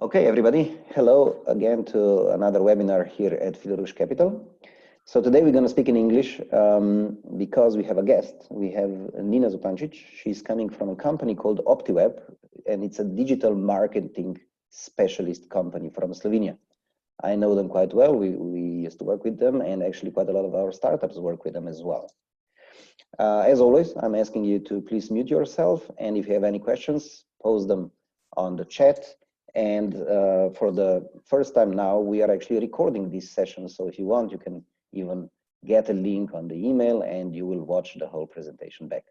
Okay, everybody. Hello again to another webinar here at Filarush Capital. So today we're going to speak in English because we have a guest. We have Nina Zupančič. She's coming from a company called Optiweb, and it's a digital marketing specialist company from Slovenia. I know them quite well. We used to work with them, and actually quite a lot of our startups work with them as well. As always, I'm asking you to please mute yourself, and if you have any questions, post them on the chat. And for the first time now, we are actually recording this session. So if you want, you can even get a link on the email and you will watch the whole presentation back.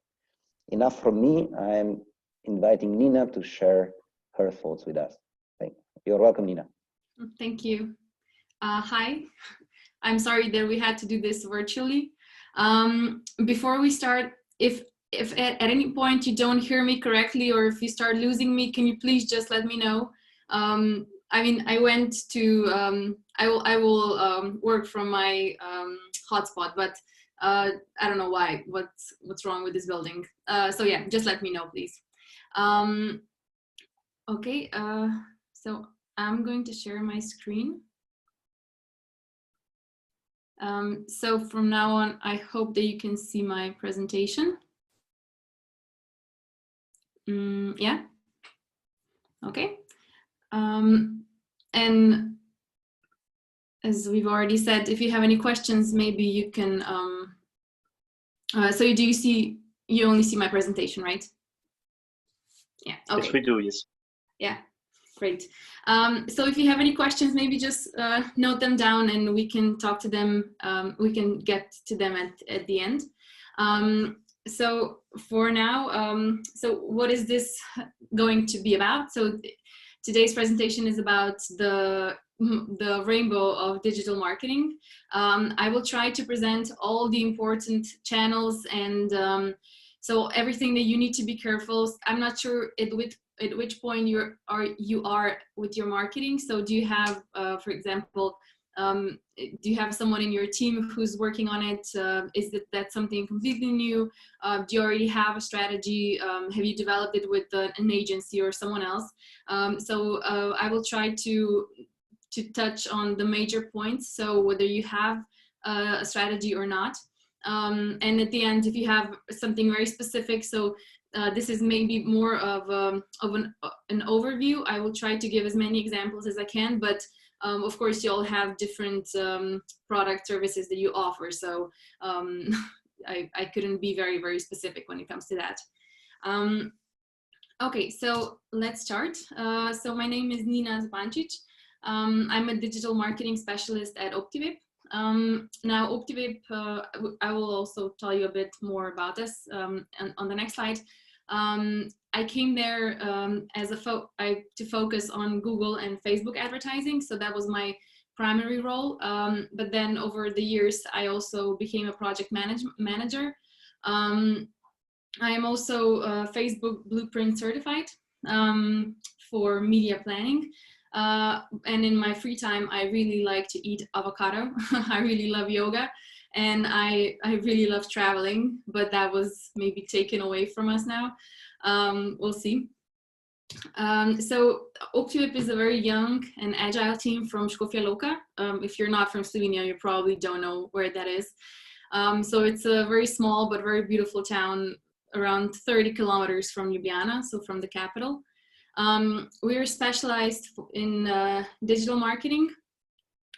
Enough from me. I'm inviting Nina to share her thoughts with us. You're welcome, Nina. Thank you. Hi. I'm sorry that we had to do this virtually. Before we start, if at any point you don't hear me correctly or if you start losing me, can you please just let me know? I mean, I went to, I will work from my hotspot, but I don't know why, what's wrong with this building. So yeah, just let me know, please. Okay, so I'm going to share my screen. So from now on, I hope that you can see my presentation. Yeah, okay. And as we've already said, if you have any questions, maybe you can, so you only see my presentation, right? Yeah, okay. Yes, we do, yes. Yeah, great. So if you have any questions, maybe just note them down and we can talk to them, we can get to them at the end. So for now, so what is this going to be about? So today's presentation is about the rainbow of digital marketing. I will try to present all the important channels and so everything that you need to be careful. I'm not sure at which point you are with your marketing. So do you have, for example, do you have someone in your team who's working on it? Is that something completely new? Do you already have a strategy? Have you developed it with an agency or someone else? So I will try to touch on the major points. So whether you have a strategy or not. And at the end, if you have something very specific, so this is maybe more of an overview. I will try to give as many examples as I can, but of course, you all have different product services that you offer. So I couldn't be very, very specific when it comes to that. Okay, so let's start. So my name is Nina Zupančič. I'm a digital marketing specialist at Optiweb. Now Optiweb, I will also tell you a bit more about this on the next slide. I came there to focus on Google and Facebook advertising, so that was my primary role. But then over the years, I also became a project manager. I am also Facebook Blueprint certified for media planning. And in my free time, I really like to eat avocado. I really love yoga. And I really love traveling, but that was maybe taken away from us now. We'll see. So Optiweb is a very young and agile team from Škofja Loka. If you're not from Slovenia, you probably don't know where that is. So it's a very small but very beautiful town around 30 kilometers from Ljubljana, so from the capital. We are specialized in digital marketing,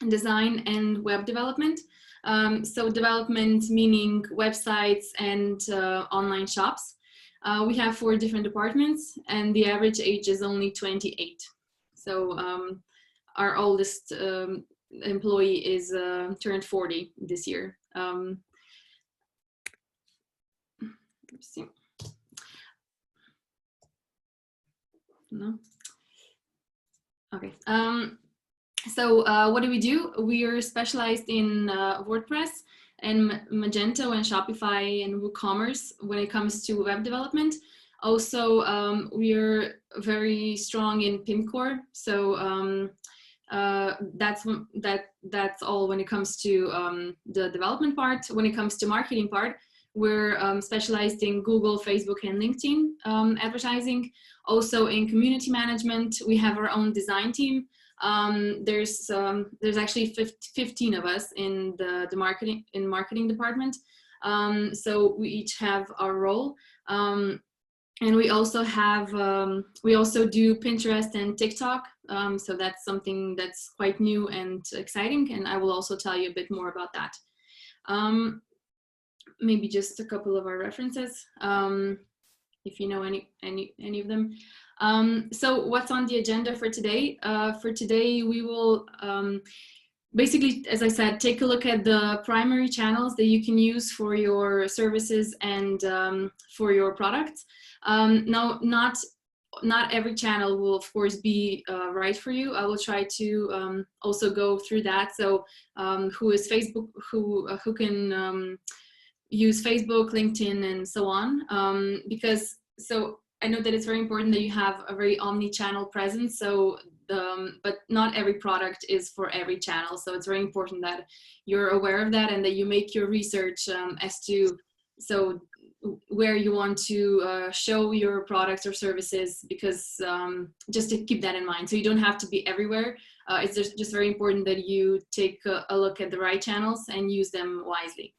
design, and web development. So development meaning websites and online shops. We have 4 different departments and the average age is only 28. So our oldest employee is turned 40 this year. Let's see. No. Okay. So what do? We are specialized in WordPress and Magento and Shopify and WooCommerce when it comes to web development. Also, we are very strong in PIMcore. So that's all when it comes to the development part. When it comes to marketing part, we're specialized in Google, Facebook, and LinkedIn advertising. Also in community management, we have our own design team. There's actually 15 of us in the marketing department. So we each have our role. And we also have, we also do Pinterest and TikTok. So that's something that's quite new and exciting. And I will also tell you a bit more about that. Maybe just a couple of our references, if you know any of them. So what's on the agenda for today? For today, we will basically, as I said, take a look at the primary channels that you can use for your services and for your products. Now, not every channel will, of course, be right for you. I will try to also go through that. So who is Facebook, who can use Facebook, LinkedIn, and so on. Because, so I know that it's very important that you have a very omni-channel presence. So, but not every product is for every channel. So it's very important that you're aware of that and that you make your research as to, so where you want to show your products or services, because just to keep that in mind. So you don't have to be everywhere. It's just very important that you take a look at the right channels and use them wisely.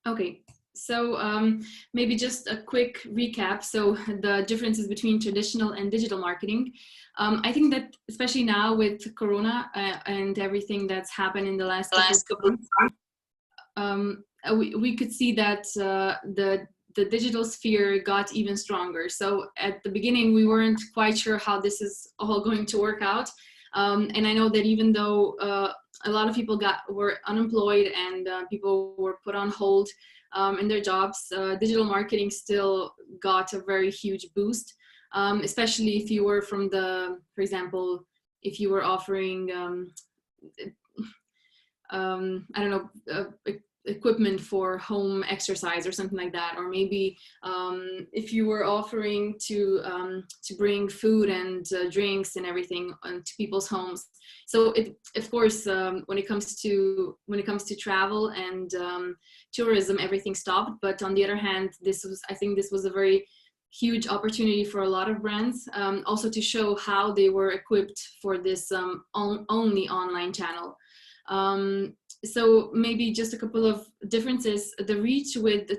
Okay, so maybe just a quick recap. So the differences between traditional and digital marketing. I think that especially now with Corona and everything that's happened in the last couple of months, we could see that the digital sphere got even stronger. So at the beginning, we weren't quite sure how this is all going to work out. And I know that even though a lot of people were unemployed and people were put on hold in their jobs, digital marketing still got a very huge boost, especially if you were from for example, if you were offering, I don't know, equipment for home exercise or something like that, or maybe if you were offering to bring food and drinks and everything to people's homes. So of course, when it comes to travel and tourism, everything stopped. But on the other hand, I think this was a very huge opportunity for a lot of brands, also to show how they were equipped for this only online channel. So maybe just a couple of differences. The reach with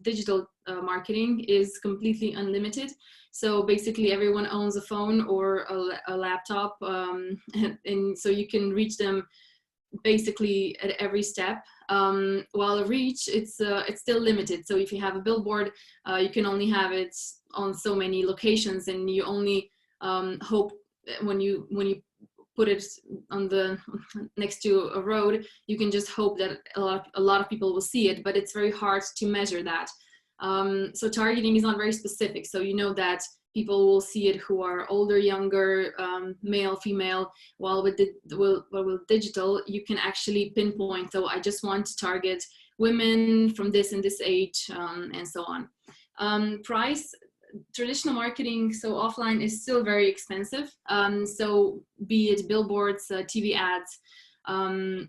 digital marketing is completely unlimited. So basically everyone owns a phone or a laptop, and so you can reach them basically at every step. While a reach, it's still limited. So if you have a billboard, you can only have it on so many locations, and you only hope when you put it on next to a road, you can just hope that a lot of people will see it, but it's very hard to measure that. So targeting is not very specific. So you know that people will see it who are older, younger, male, female, while with digital, you can actually pinpoint. So I just want to target women from this and this age, and so on. Price. Traditional marketing, so offline, is still very expensive. So be it billboards, TV ads,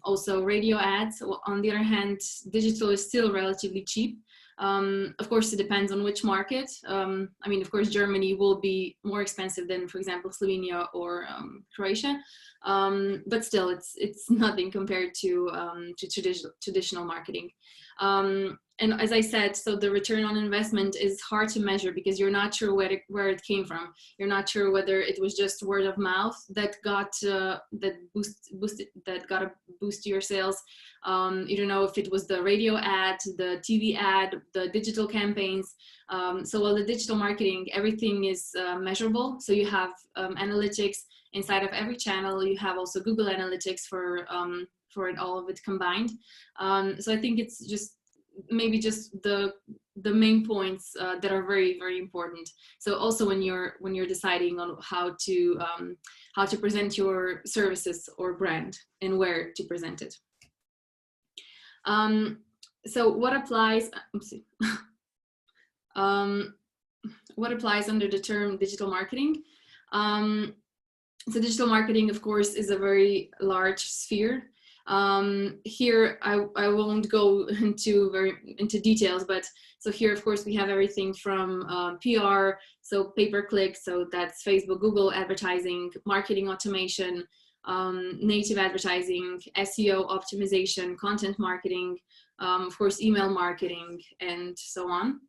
also radio ads. On the other hand, digital is still relatively cheap. Of course, it depends on which market. I mean, of course, Germany will be more expensive than, for example, Slovenia or Croatia. But still, it's nothing compared to traditional marketing. And as I said, so the return on investment is hard to measure because you're not sure where it came from. You're not sure whether it was just word of mouth that got a boost to your sales. You don't know if it was the radio ad, the TV ad, the digital campaigns. So while the digital marketing, everything is measurable. So you have analytics inside of every channel. You have also Google Analytics for it, all of it combined. So I think it's just maybe just the main points that are very, very important. So also when you're deciding on how to present your services or brand and where to present it. So what applies? What applies under the term digital marketing? So digital marketing, of course, is a very large sphere. Here I won't go into details, but so here of course we have everything from PR, so pay-per-click, so that's Facebook, Google advertising, marketing automation, native advertising, SEO optimization, content marketing, of course email marketing, and so on.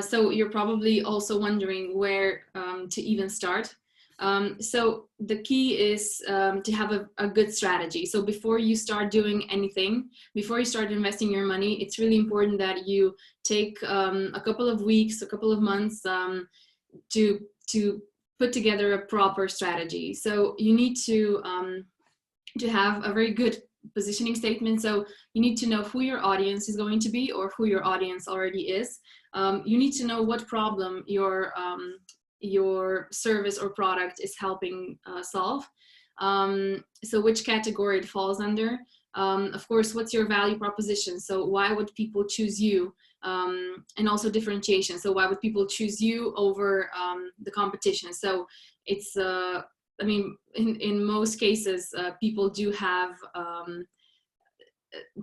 So you're probably also wondering where to even start. So the key is to have a good strategy. So before you start doing anything, before you start investing your money, it's really important that you take a couple of weeks, a couple of months to put together a proper strategy. So you need to have a very good positioning statement. So you need to know who your audience is going to be, or who your audience already is. You need to know what problem your service or product is helping solve. So which category it falls under. Of course, what's your value proposition? So why would people choose you? And also differentiation. So why would people choose you over the competition? So it's, I mean, in most cases, people do have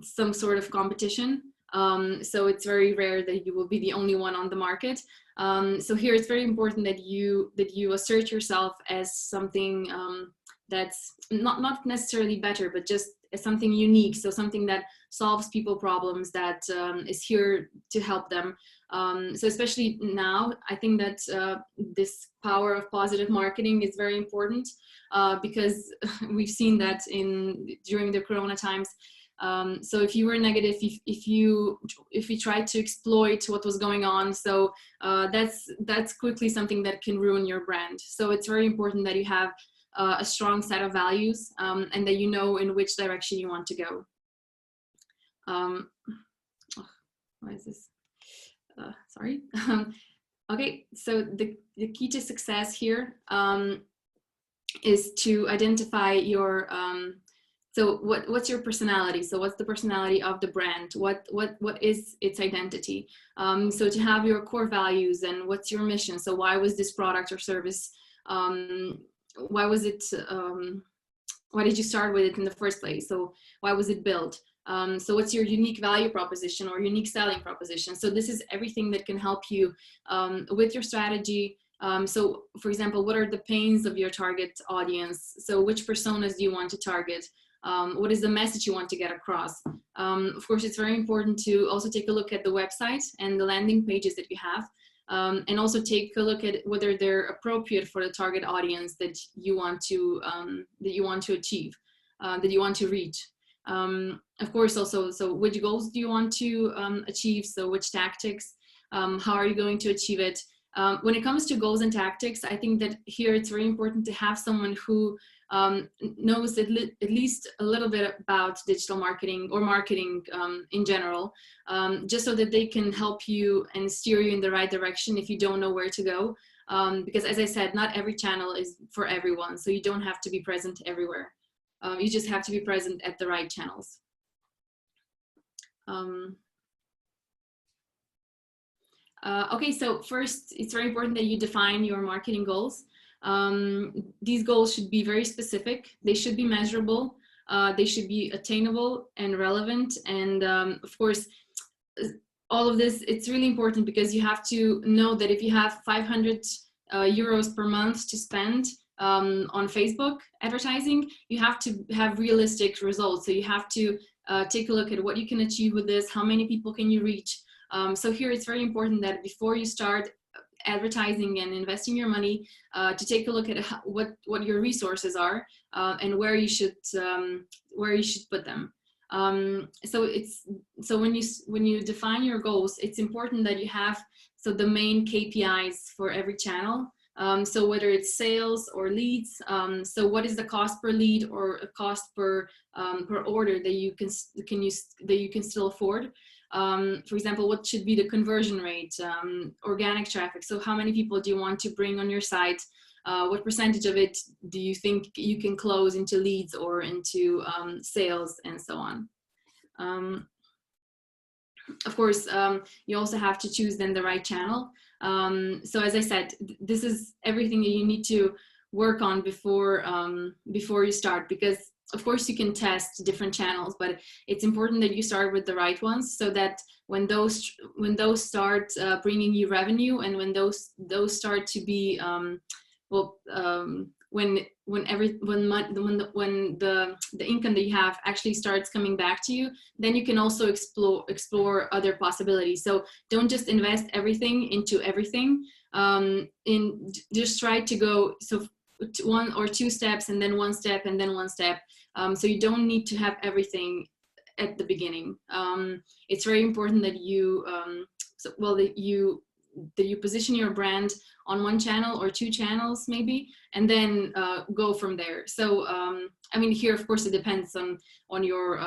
some sort of competition. So it's very rare that you will be the only one on the market. So here it's very important that you assert yourself as something that's not necessarily better, but just as something unique. So something that solves people problems, that is here to help them. So especially now, I think that this power of positive marketing is very important because we've seen that during the Corona times. So if you were negative, if you tried to exploit what was going on, so that's quickly something that can ruin your brand. So it's very important that you have a strong set of values and that you know in which direction you want to go. Why is this? Sorry. Okay, so the key to success here is to identify your so what's your personality? So what's the personality of the brand? What is its identity? So to have your core values, and what's your mission? So why was this product or service? Why was it? Why did you start with it in the first place? So why was it built? So what's your unique value proposition or unique selling proposition? So this is everything that can help you with your strategy. So for example, what are the pains of your target audience? So which personas do you want to target? What is the message you want to get across? Of course, it's very important to also take a look at the website and the landing pages that you have, and also take a look at whether they're appropriate for the target audience that you want to achieve, that you want to reach. Of course, also, so which goals do you want to achieve? So which tactics? How are you going to achieve it? When it comes to goals and tactics, I think that here it's very important to have someone who knows at least a little bit about digital marketing or marketing in general, just so that they can help you and steer you in the right direction if you don't know where to go. Because as I said, not every channel is for everyone, so you don't have to be present everywhere. You just have to be present at the right channels. Okay, so first, it's very important that you define your marketing goals. These goals should be very specific. They should be measurable. They should be attainable and relevant. And of course, all of this, it's really important because you have to know that if you have 500 euros per month to spend on Facebook advertising, you have to have realistic results. So you have to take a look at what you can achieve with this, how many people can you reach. So here it's very important that before you start advertising and investing your money, to take a look at what your resources are and where you should put them. So when you define your goals, it's important that you have the main KPIs for every channel. So whether it's sales or leads, so what is the cost per lead or a cost per order that you can still afford? For example, what should be the conversion rate, organic traffic? So how many people do you want to bring on your site? What percentage of it do you think you can close into leads or into sales, and so on? Of course, you also have to choose then the right channel. So as I said, this is everything that you need to work on before you start, because of course you can test different channels, but it's important that you start with the right ones, so that when those start bringing you revenue, and when those start to be when the income that you have actually starts coming back to you, then you can also explore other possibilities. So don't just invest everything into everything. Just try to go one or two steps, and then one step, and then one step. So you don't need to have everything at the beginning. It's very important that you that you position your brand on one channel or two channels maybe, and then go from there. So I mean, here of course it depends on your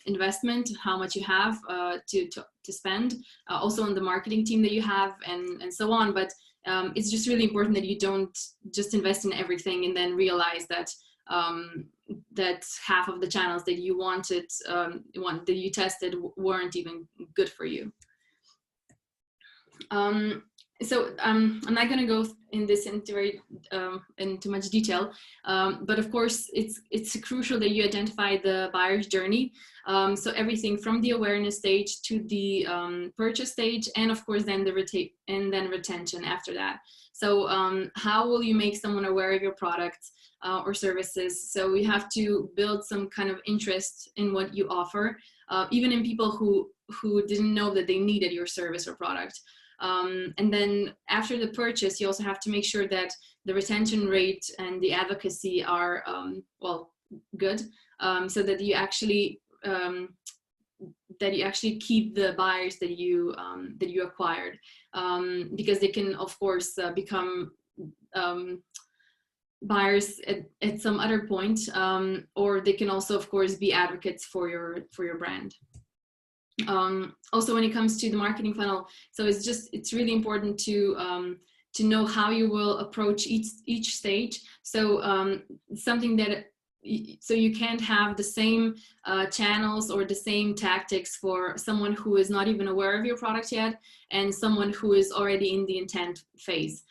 investment, how much you have to spend, also on the marketing team that you have, and so on. But it's just really important that you don't just invest in everything and then realize that that half of the channels that you that you tested weren't even good for you. So I'm not going to go in this into much detail, but of course it's crucial that you identify the buyer's journey. So everything from the awareness stage to the purchase stage, and of course then retention after that. So how will you make someone aware of your products or services? So we have to build some kind of interest in what you offer, even in people who didn't know that they needed your service or product. And then after the purchase, you also have to make sure that the retention rate and the advocacy are good, so that you actually keep the buyers that you acquired, because they can of course become buyers at some other point, or they can also of course be advocates for your brand. Also, when it comes to the marketing funnel, so it's really important to know how you will approach each stage. So so you can't have the same channels or the same tactics for someone who is not even aware of your product yet, and someone who is already in the intent phase.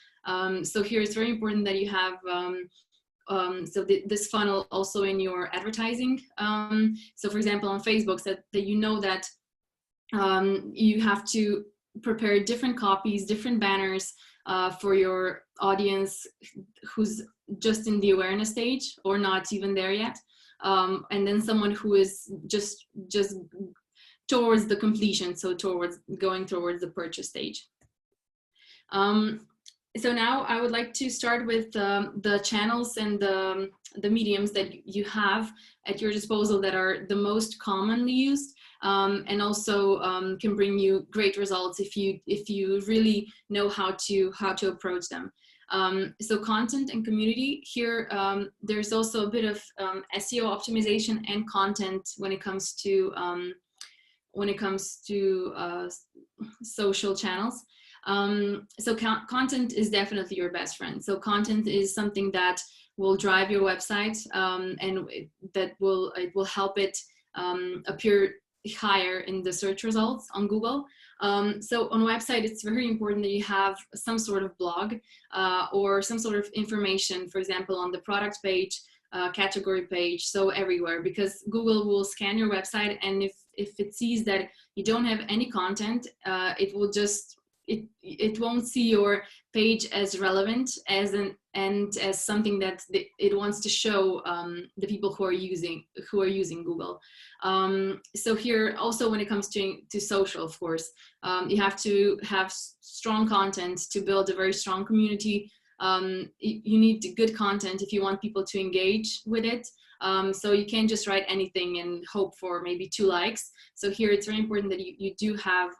So here it's very important that you have this funnel also in your advertising. So for example, on Facebook, so that you know that you have to prepare different copies, different banners for your audience who's just in the awareness stage or not even there yet, and then someone who is just towards the completion, so going towards the purchase stage. So now I would like to start with the channels and the mediums that you have at your disposal that are the most commonly used, and also can bring you great results if you really know how to approach them. So content and community here, there's also a bit of SEO optimization and content when it comes to social channels. So content is definitely your best friend. So content is something that will drive your website, and it will help it appear higher in the search results on Google. So on a website, it's very important that you have some sort of blog or some sort of information, for example, on the product page, category page, so everywhere, because Google will scan your website, and if it sees that you don't have any content, it will just it won't see your page as relevant as something that it wants to show the people who are using Google. So here also, when it comes to social, of course, you have to have strong content to build a very strong community. You need good content if you want people to engage with it. So you can't just write anything and hope for maybe 2 likes. So here it's very important that you do have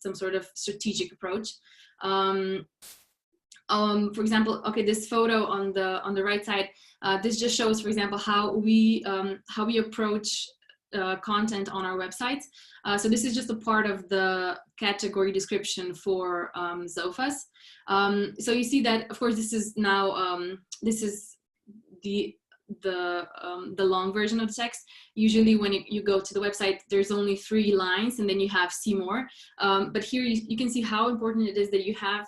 some sort of strategic approach. For example, okay, this photo on the right side, this just shows, for example, how we approach content on our websites. So this is just a part of the category description for sofas. So you see that, of course, this is now this is the long version of the text. Usually when you go to the website, there's only 3 lines, and then you have see more. But here you can see how important it is that you have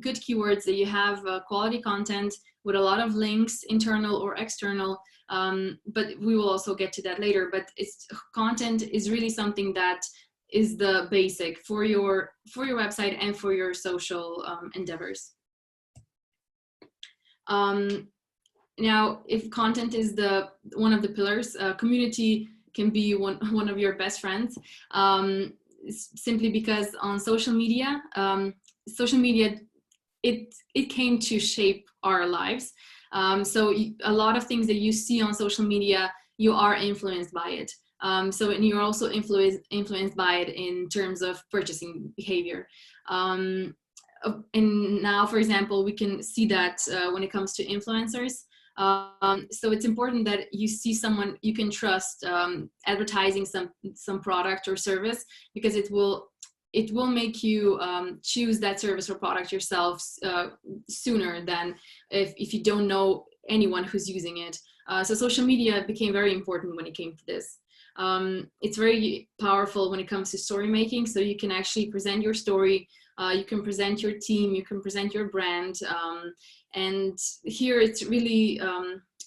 good keywords, that you have quality content with a lot of links, internal or external. But we will also get to that later. But content is really something that is the basic for your website and for your social endeavors. Now, if content is one of the pillars, community can be one of your best friends, simply because on social media, it came to shape our lives. So a lot of things that you see on social media, you are influenced by it. And you're also influenced by it in terms of purchasing behavior. And now, for example, we can see that when it comes to influencers. So it's important that you see someone you can trust advertising some product or service, because it will make you choose that service or product yourself sooner than if you don't know anyone who's using it. So social media became very important when it came to this. It's very powerful when it comes to story making. So you can actually present your story, you can present your team, you can present your brand. And here it's really,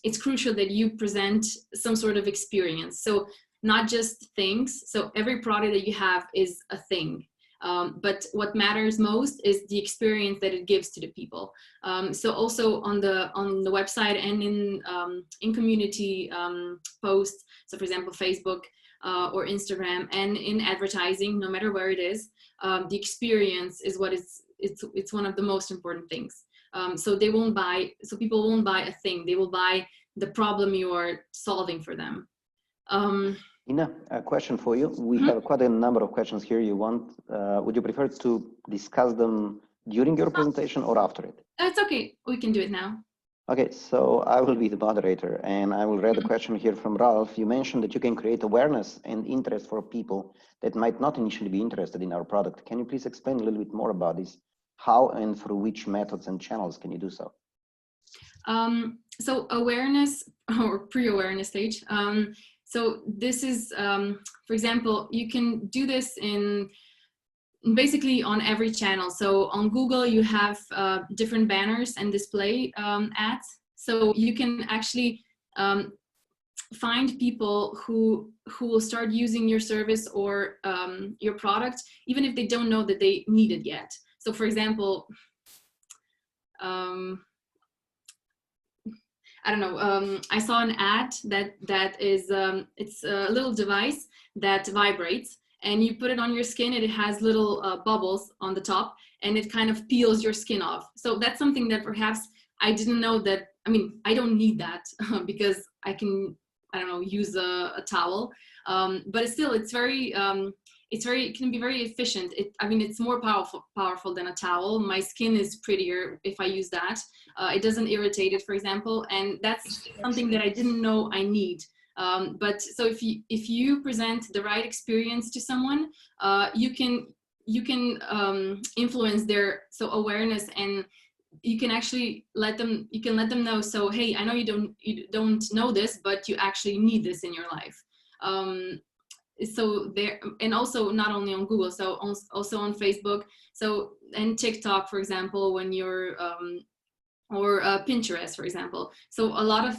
it's crucial that you present some sort of experience. So not just things. So every product that you have is a thing. But what matters most is the experience that it gives to the people. So also on the website and in community posts, so for example Facebook or Instagram, and in advertising, no matter where it is, the experience is what it's one of the most important things. So people won't buy a thing, they will buy the problem you are solving for them. Nina, a question for you. We have quite a number of questions here. Would you prefer to discuss them during your presentation or after it? It's okay. We can do it now. Okay, so I will be the moderator, and I will read a question here from Ralph. You mentioned that you can create awareness and interest for people that might not initially be interested in our product. Can you please explain a little bit more about this? How and through which methods and channels can you do so? So awareness or pre-awareness stage. So this is, for example, you can do this basically on every channel. So on Google, you have different banners and display ads. So you can actually find people who will start using your service or your product, even if they don't know that they need it yet. So for example, I don't know, I saw an ad that is, it's a little device that vibrates, and you put it on your skin, and it has little bubbles on the top, and it kind of peels your skin off. So that's something that perhaps I didn't know that, I mean, I don't need that because I can, I don't know, use a towel. But it's still, it can be very efficient. I mean, it's more powerful than a towel. My skin is prettier if I use that. It doesn't irritate it, for example, and that's something that I didn't know I need. But so if you present the right experience to someone, you can influence their awareness, and you can actually let them know. So hey, I know you don't know this, but you actually need this in your life. So there, and also not only on Google, so also on Facebook, so and TikTok, for example, when you're or Pinterest, for example. So a lot of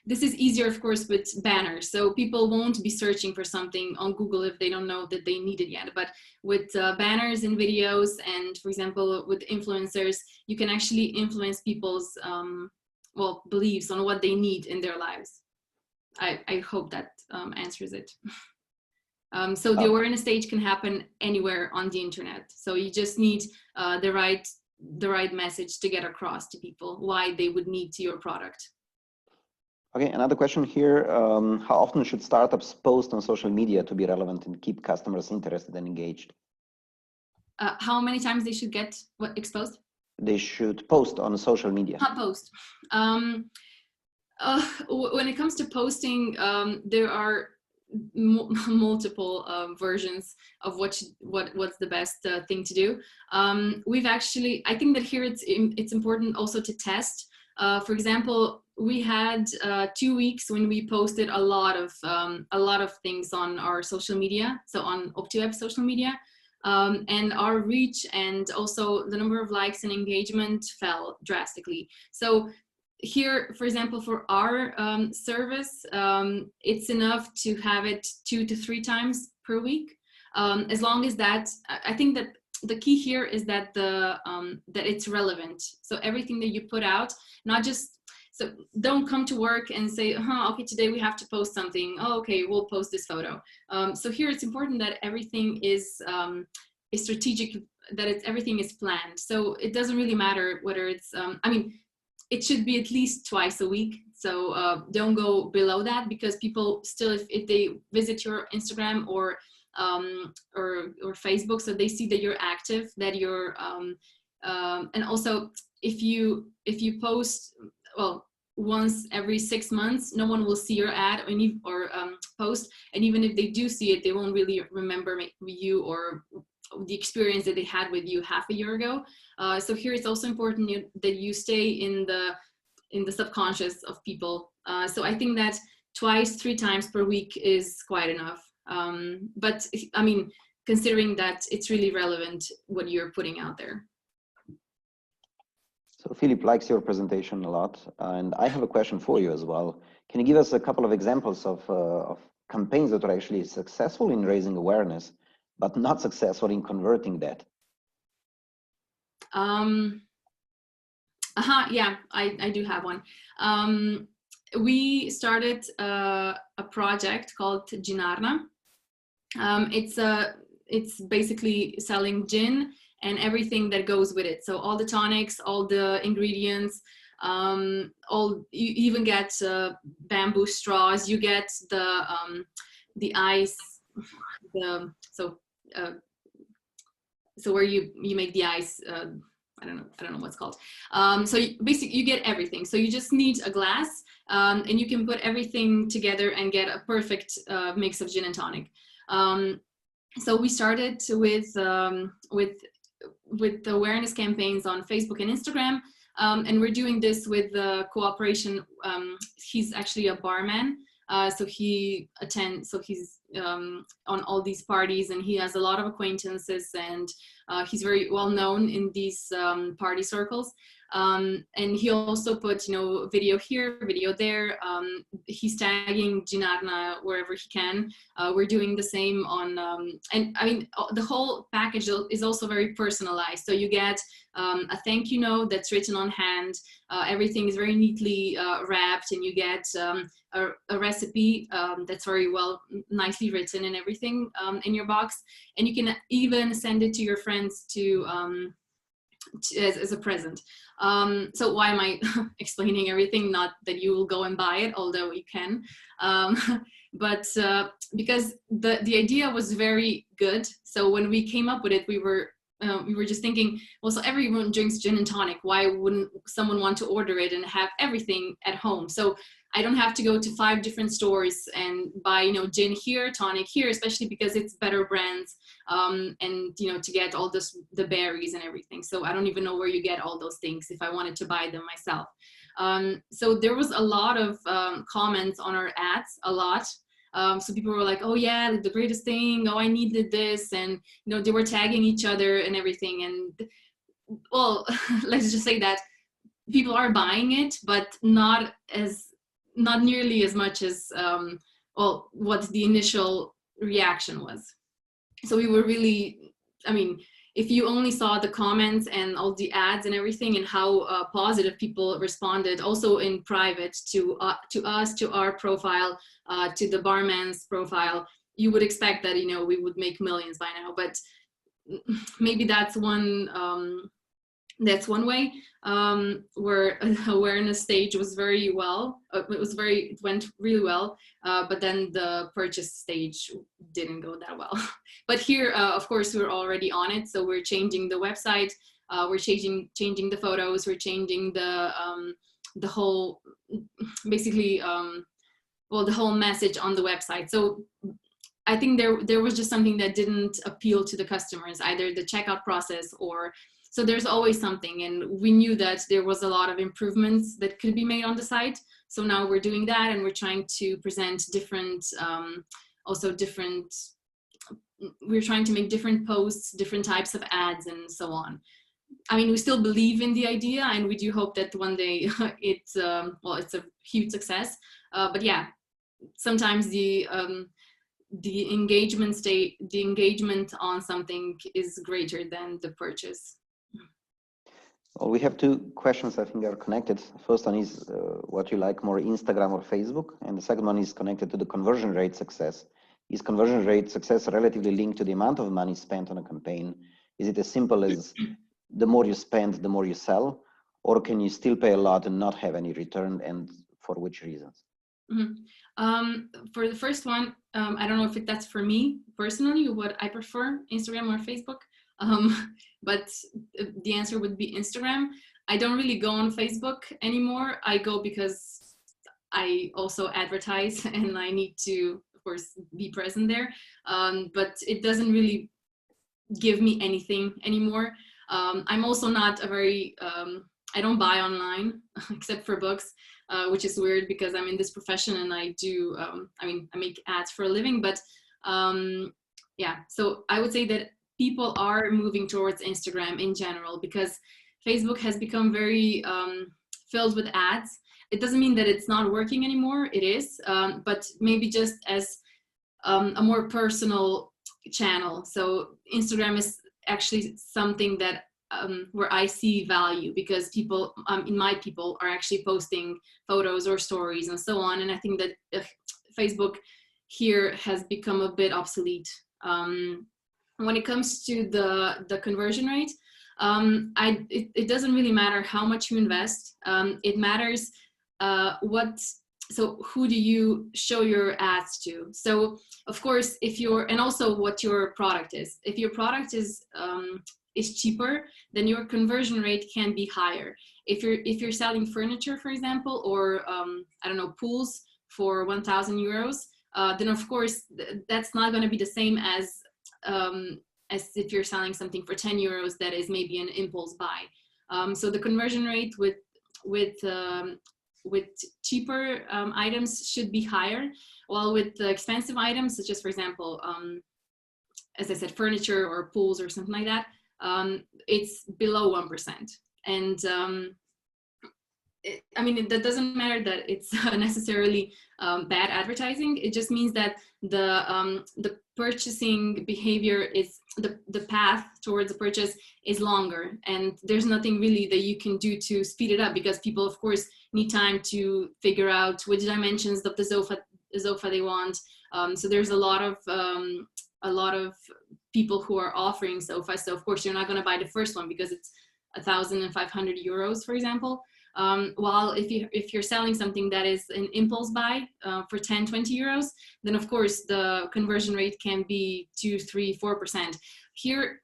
this is easier, of course, with banners. So people won't be searching for something on Google if they don't know that they need it yet. But with banners and videos, and for example, with influencers, you can actually influence people's beliefs on what they need in their lives. I hope that answers it. So the awareness stage can happen anywhere on the internet. So you just need the right message to get across to people why they would need your product. Okay, another question here. How often should startups post on social media to be relevant and keep customers interested and engaged? How many times they should get exposed? They should post on social media. Not post. When it comes to posting, there are multiple versions of what's the best thing to do. We've actually, I think that here it's important also to test For example, we had 2 weeks when we posted a lot of things on our social media, so on Optiweb social media, and our reach and also the number of likes and engagement fell drastically. So here, for example, for our service, it's enough to have it 2 to 3 times per week. As long as that, I think that the key here is that that it's relevant. So everything that you put out, not just, so don't come to work and say, okay, today we have to post something. Oh, okay, we'll post this photo. So here it's important that everything is strategic, that everything is planned. So it doesn't really matter whether it's, I mean, it should be at least twice a week. So don't go below that, because people still, if they visit your Instagram or Facebook, so they see that you're active, that you're, and also if you post, well, once every 6 months, no one will see your ad or post, and even if they do see it, they won't really remember you or the experience that they had with you half a year ago. So here it's also important that you stay in the subconscious of people. So I think that 2-3 times per week is quite enough. But I mean, considering that it's really relevant what you're putting out there. So Philip likes your presentation a lot, and I have a question for you as well. Can you give us a couple of examples of campaigns that are actually successful in raising awareness, but not successful in converting that? Yeah, I do have one. We started a project called Ginarna. It's basically selling gin and everything that goes with it. So all the tonics, all the ingredients, you even get bamboo straws. You get the ice, so where you make the ice. I don't know what's called. So basically you get everything. So you just need a glass, and you can put everything together and get a perfect mix of gin and tonic. So we started with the awareness campaigns on Facebook and Instagram, and we're doing this with the cooperation. He's actually a barman, so he's on all these parties, and he has a lot of acquaintances, and he's very well known in these party circles. And he also put, video here, video there. He's tagging Ginarna wherever he can. We're doing the same on, and I mean, the whole package is also very personalized. So you get a thank you note that's written on hand. Everything is very neatly wrapped, and you get a recipe that's very nicely written and everything in your box. And you can even send it to your friends as a present. So why am I explaining everything? Not that you will go and buy it, although you can, but because the idea was very good. So when we came up with it, we were just thinking, well, so everyone drinks gin and tonic. Why wouldn't someone want to order it and have everything at home? So I don't have to go to 5 different stores and buy, gin here, tonic here, especially because it's better brands, and, to get all the berries and everything. So I don't even know where you get all those things if I wanted to buy them myself. So there was a lot of comments on our ads, a lot. So people were like, oh yeah, the greatest thing. Oh, I needed this. And, they were tagging each other and everything. And well, let's just say that people are buying it, but not nearly as much as, what the initial reaction was. So we were really, I mean, if you only saw the comments and all the ads and everything, and how positive people responded, also in private to us, to our profile, to the barman's profile, you would expect that, we would make millions by now. But maybe that's one way where awareness stage was very well. It went really well, but then the purchase stage didn't go that well. But here, of course, we're already on it, so we're changing the website, we're changing the photos, we're changing the whole, basically, the whole message on the website. So I think there was just something that didn't appeal to the customers, either the checkout process or So there's always something, and we knew that there was a lot of improvements that could be made on the site. So now we're doing that, and we're trying to present different, we're trying to make different posts, different types of ads, and so on. I mean, we still believe in the idea, and we do hope that one day it's a huge success. But yeah, sometimes the engagement on something is greater than the purchase. Well, we have two questions I think are connected. First one is what you like more, Instagram or Facebook? And the second one is connected to the conversion rate success. Is conversion rate success relatively linked to the amount of money spent on a campaign? Is it as simple as the more you spend, the more you sell? Or can you still pay a lot and not have any return, and for which reasons? For the first one, I don't know if that's for me personally, what I prefer, Instagram or Facebook. But the answer would be Instagram. I don't really go on Facebook anymore. I go because I also advertise and I need to, of course, be present there. But it doesn't really give me anything anymore. I'm also not a very, I don't buy online except for books, which is weird because I'm in this profession and I do, I make ads for a living, but yeah, so I would say that people are moving towards Instagram in general because Facebook has become very filled with ads. It doesn't mean that it's not working anymore, it is, but maybe just as a more personal channel. So Instagram is actually something that where I see value because people, people are actually posting photos or stories and so on. And I think that Facebook here has become a bit obsolete. When it comes to the conversion rate, it doesn't really matter how much you invest. It matters so who do you show your ads to? So of course, and also what your product is. If your product is cheaper, then your conversion rate can be higher. If you're selling furniture, for example, or I don't know, pools for 1,000 euros, then of course that's not going to be the same as if you're selling something for 10 euros that is maybe an impulse buy. So the conversion rate with cheaper items should be higher, while with the expensive items, such as, for example, as I said, furniture or pools or something like that, it's below 1%. And that doesn't matter that it's necessarily bad advertising. It just means that the purchasing behavior is the path towards the purchase is longer, and there's nothing really that you can do to speed it up because people, of course, need time to figure out which dimensions of the sofa they want. So there's a lot of people who are offering sofas. So of course you're not going to buy the first one because it's 1,500 euros, for example. While if you're selling something that is an impulse buy for 10, 20 euros, then of course the conversion rate can be 2, 3, 4%. Here,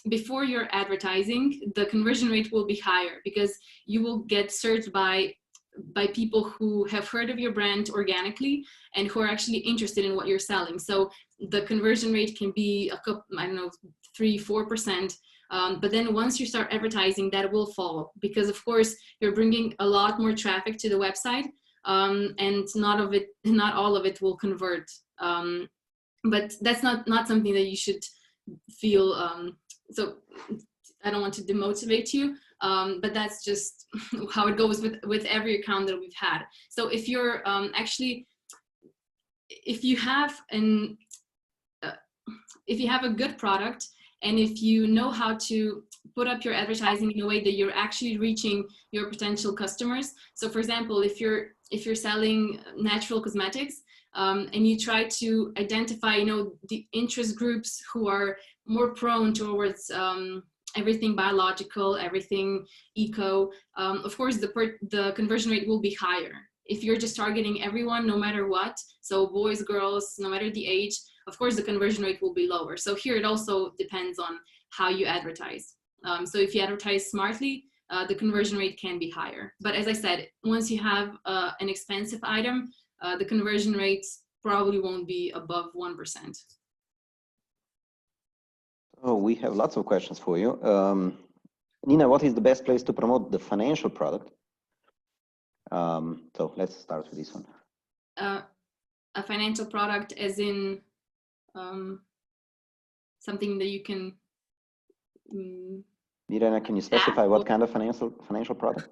before you're advertising, the conversion rate will be higher because you will get searched by people who have heard of your brand organically and who are actually interested in what you're selling. So the conversion rate can be 3, 4%. But then once you start advertising, that will fall because, of course, you're bringing a lot more traffic to the website, and not all of it will convert. But that's not something that you should feel. So I don't want to demotivate you, but that's just how it goes with every account that we've had. So if you're if you have a good product, and if you know how to put up your advertising in a way that you're actually reaching your potential customers. So for example, if you're selling natural cosmetics, and you try to identify, the interest groups who are more prone towards everything biological, everything eco, of course the conversion rate will be higher. If you're just targeting everyone, no matter what, so boys, girls, no matter the age, of course the conversion rate will be lower. So here it also depends on how you advertise. So if you advertise smartly, the conversion rate can be higher. But as I said, once you have an expensive item, the conversion rates probably won't be above 1%. Oh, we have lots of questions for you. Nina, what is the best place to promote the financial product? So let's start with this one. A financial product as in something that you can... Mirena, can you specify what kind of financial product?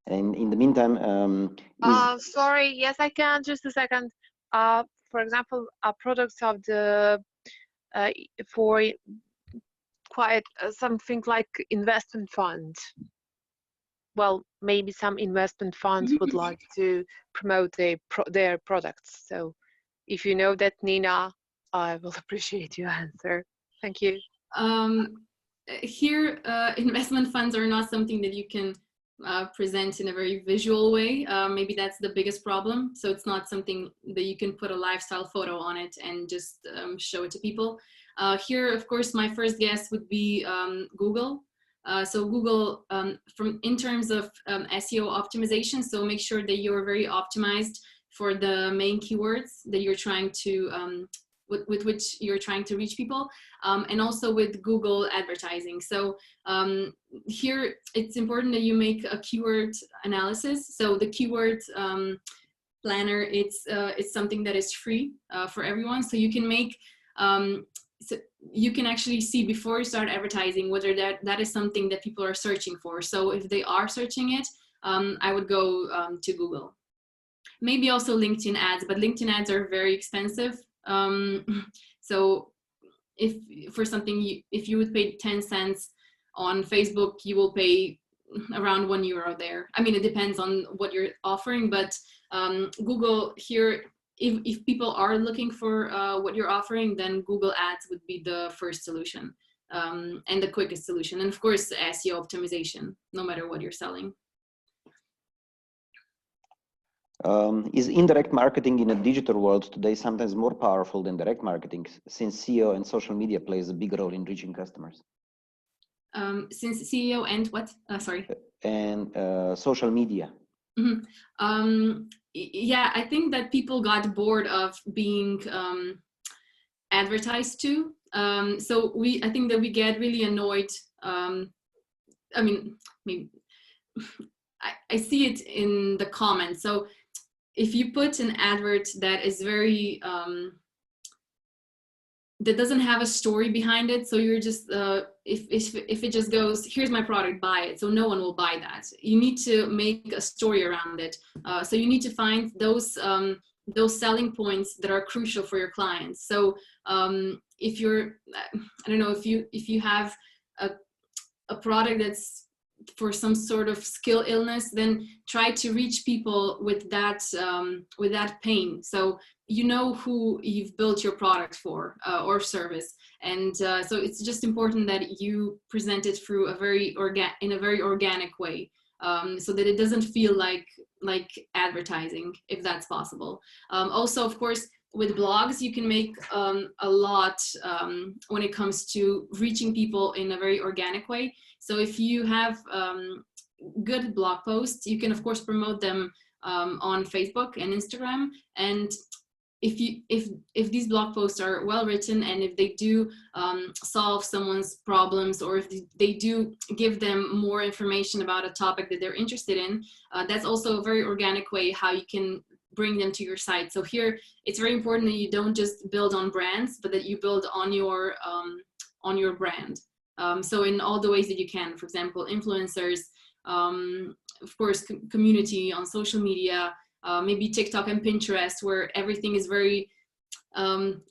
And in the meantime, sorry, yes, I can. Just a second. For example, products of the for quite something like investment fund. Well, maybe some investment funds would like to promote their products. So, if you know that, Nina, I will appreciate your answer. Thank you. Here, investment funds are not something that you can present in a very visual way. Maybe that's the biggest problem. So it's not something that you can put a lifestyle photo on it and just show it to people. Here, of course, my first guess would be Google. So Google, in terms of SEO optimization, so make sure that you're very optimized for the main keywords that you're trying to with which you're trying to reach people, and also with Google advertising. So here it's important that you make a keyword analysis. So the keyword planner, it's something that is free for everyone. So you can make, so you can actually see before you start advertising whether that is something that people are searching for. So if they are searching it, I would go to Google. Maybe also LinkedIn ads, but LinkedIn ads are very expensive. So if for something, if you would pay 10 cents on Facebook, you will pay around €1 there. I mean, it depends on what you're offering, but Google here, if people are looking for what you're offering, then Google ads would be the first solution and the quickest solution. And of course, SEO optimization, no matter what you're selling. Is indirect marketing in a digital world today sometimes more powerful than direct marketing, since SEO and social media plays a big role in reaching customers? Since SEO and what? Sorry. And social media. Mm-hmm. Yeah, I think that people got bored of being advertised to. So I think that we get really annoyed. I mean, maybe I see it in the comments. So if you put an advert that is very, that doesn't have a story behind it, so you're just, if it just goes, here's my product, buy it, so no one will buy that. You need to make a story around it. So you need to find those selling points that are crucial for your clients. So if you're, I don't know, if you have a product that's for some sort of skill illness, then try to reach people with that pain. So you know who you've built your product for or service, and so it's just important that you present it through in a very organic way, so that it doesn't feel like advertising, if that's possible. Also, of course, with blogs, you can make a lot when it comes to reaching people in a very organic way. So if you have good blog posts, you can of course promote them on Facebook and Instagram. And if these blog posts are well written, and if they do solve someone's problems, or if they do give them more information about a topic that they're interested in, that's also a very organic way how you can bring them to your site. So here it's very important that you don't just build on brands, but that you build on your brand. So in all the ways that you can, for example, influencers, of course, community on social media, maybe TikTok and Pinterest, where everything is very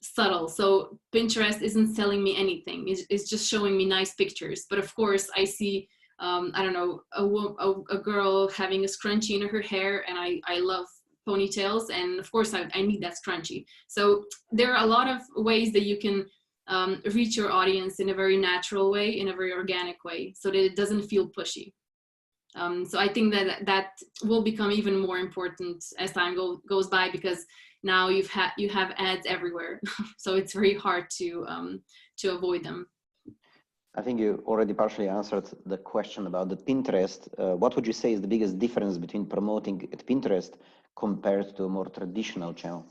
subtle. So Pinterest isn't selling me anything. It's just showing me nice pictures. But of course, I see, I don't know, a girl having a scrunchie in her hair, and I love ponytails, and of course I need that scrunchie. So there are a lot of ways that you can reach your audience in a very natural way, in a very organic way, so that it doesn't feel pushy. So I think that will become even more important as time goes by, because now you have ads everywhere, so it's very hard to avoid them. I think you already partially answered the question about the Pinterest. What would you say is the biggest difference between promoting at Pinterest compared to a more traditional channel?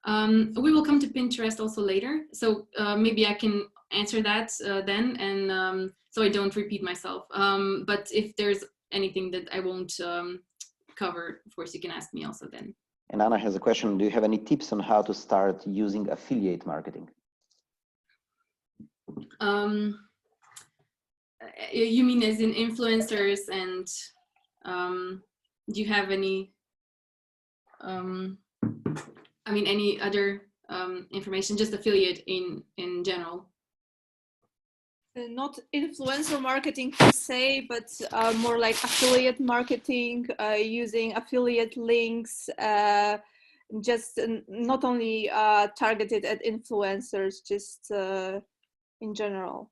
We will come to Pinterest also later. So maybe I can answer that then, and so I don't repeat myself. But if there's anything that I won't cover, of course, you can ask me also then. And Anna has a question. Do you have any tips on how to start using affiliate marketing? You mean as in influencers, and do you have any, I mean, any other information, just affiliate in general? Not influencer marketing per se, but more like affiliate marketing, using affiliate links, just not only targeted at influencers, just in general.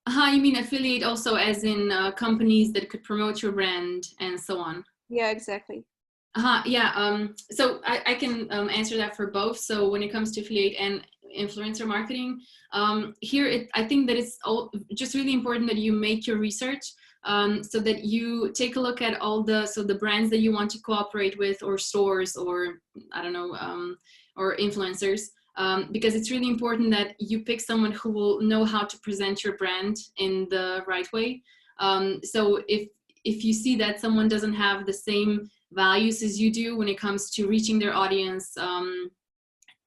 You mean affiliate also as in companies that could promote your brand and so on? Yeah, exactly. Yeah, so I can answer that for both. So when it comes to affiliate and influencer marketing, here I think that it's just really important that you make your research, so that you take a look at all the brands that you want to cooperate with, or stores, or I don't know, or influencers, because it's really important that you pick someone who will know how to present your brand in the right way. So if you see that someone doesn't have the same values as you do when it comes to reaching their audience,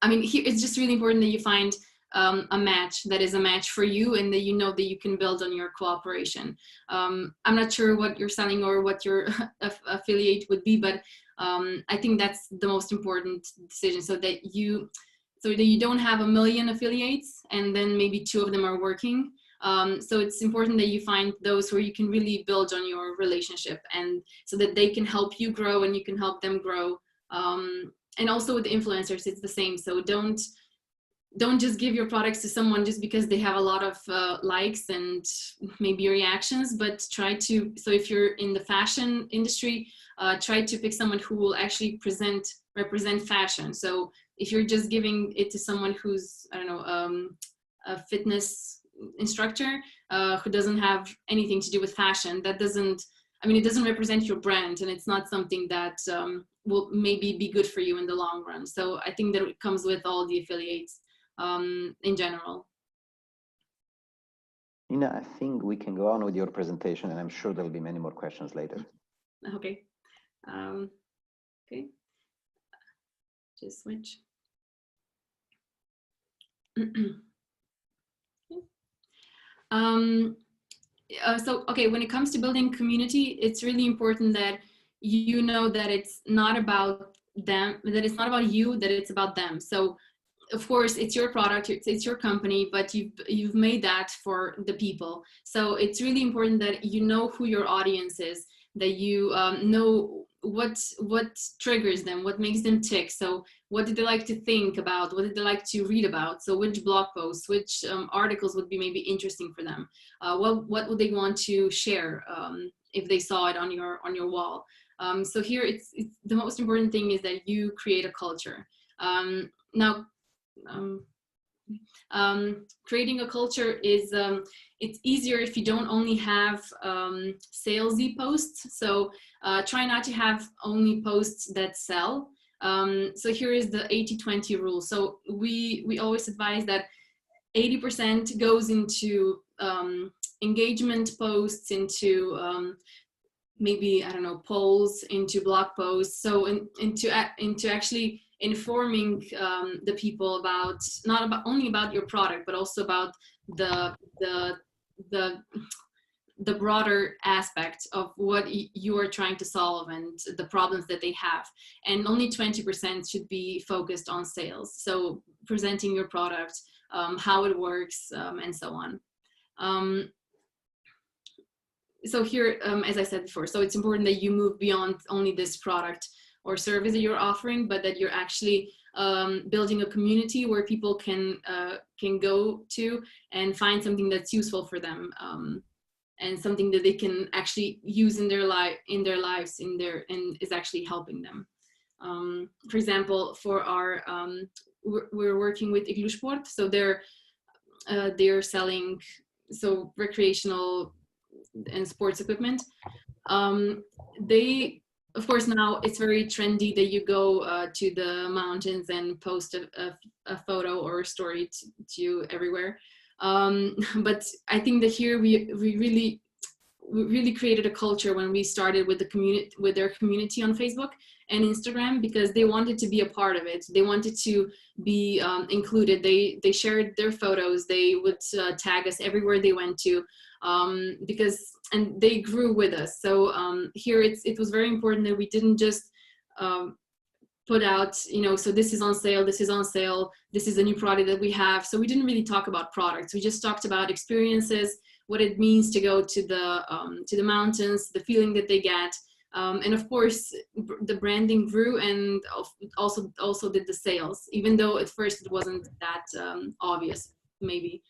I mean, it's just really important that you find a match that is a match for you, and that you know that you can build on your cooperation. I'm not sure what you're selling or what your affiliate would be, but I think that's the most important decision, so that you don't have a million affiliates and then maybe 2 of them are working. So it's important that you find those where you can really build on your relationship, and so that they can help you grow and you can help them grow. And also with influencers, it's the same. So don't just give your products to someone just because they have a lot of likes and maybe reactions, but try to, so if you're in the fashion industry, try to pick someone who will actually represent fashion. So if you're just giving it to someone who's, I don't know, a fitness instructor who doesn't have anything to do with fashion, that doesn't, I mean, it doesn't represent your brand, and it's not something that will maybe be good for you in the long run. So I think that it comes with all the affiliates in general. Nina, I think we can go on with your presentation, and I'm sure there'll be many more questions later. Okay. Okay. Just switch. So, okay, when it comes to building community, it's really important that you know that it's not about them, that it's not about you, that it's about them. So, of course, it's your product, it's your company, but you've made that for the people. So it's really important that you know who your audience is, that you know what triggers them, what makes them tick. So what did they like to think about? What did they like to read about? So which blog posts, which articles would be maybe interesting for them? What would they want to share if they saw it on your wall? So here, it's the most important thing is that you create a culture. Now, creating a culture is it's easier if you don't only have salesy posts. So try not to have only posts that sell. So here is the 80-20 rule. So we always advise that 80% goes into engagement posts, into maybe, I don't know, polls, into blog posts. So into actually informing the people about, not only about your product, but also about the broader aspect of what you are trying to solve and the problems that they have. And only 20% should be focused on sales. So presenting your product, how it works, and so on. So here, as I said before, so it's important that you move beyond only this product or service that you're offering, but that you're actually building a community where people can go to and find something that's useful for them, and something that they can actually use in their lives, and is actually helping them. For example, for our we're working with Sport, so they're selling recreational and sports equipment. Of course, now it's very trendy that you go to the mountains and post a photo or a story to everywhere. But I think that here we really created a culture when we started with the community, with their community on Facebook and Instagram, because they wanted to be a part of it. They wanted to be included. They shared their photos. They would tag us everywhere they went to, and they grew with us. So here it was very important that we didn't just put out, you know, so this is on sale, this is on sale, this is a new product that we have. So we didn't really talk about products. We just talked about experiences, what it means to go to the mountains, the feeling that they get. And of course, the branding grew and also did the sales, even though at first it wasn't that obvious, maybe.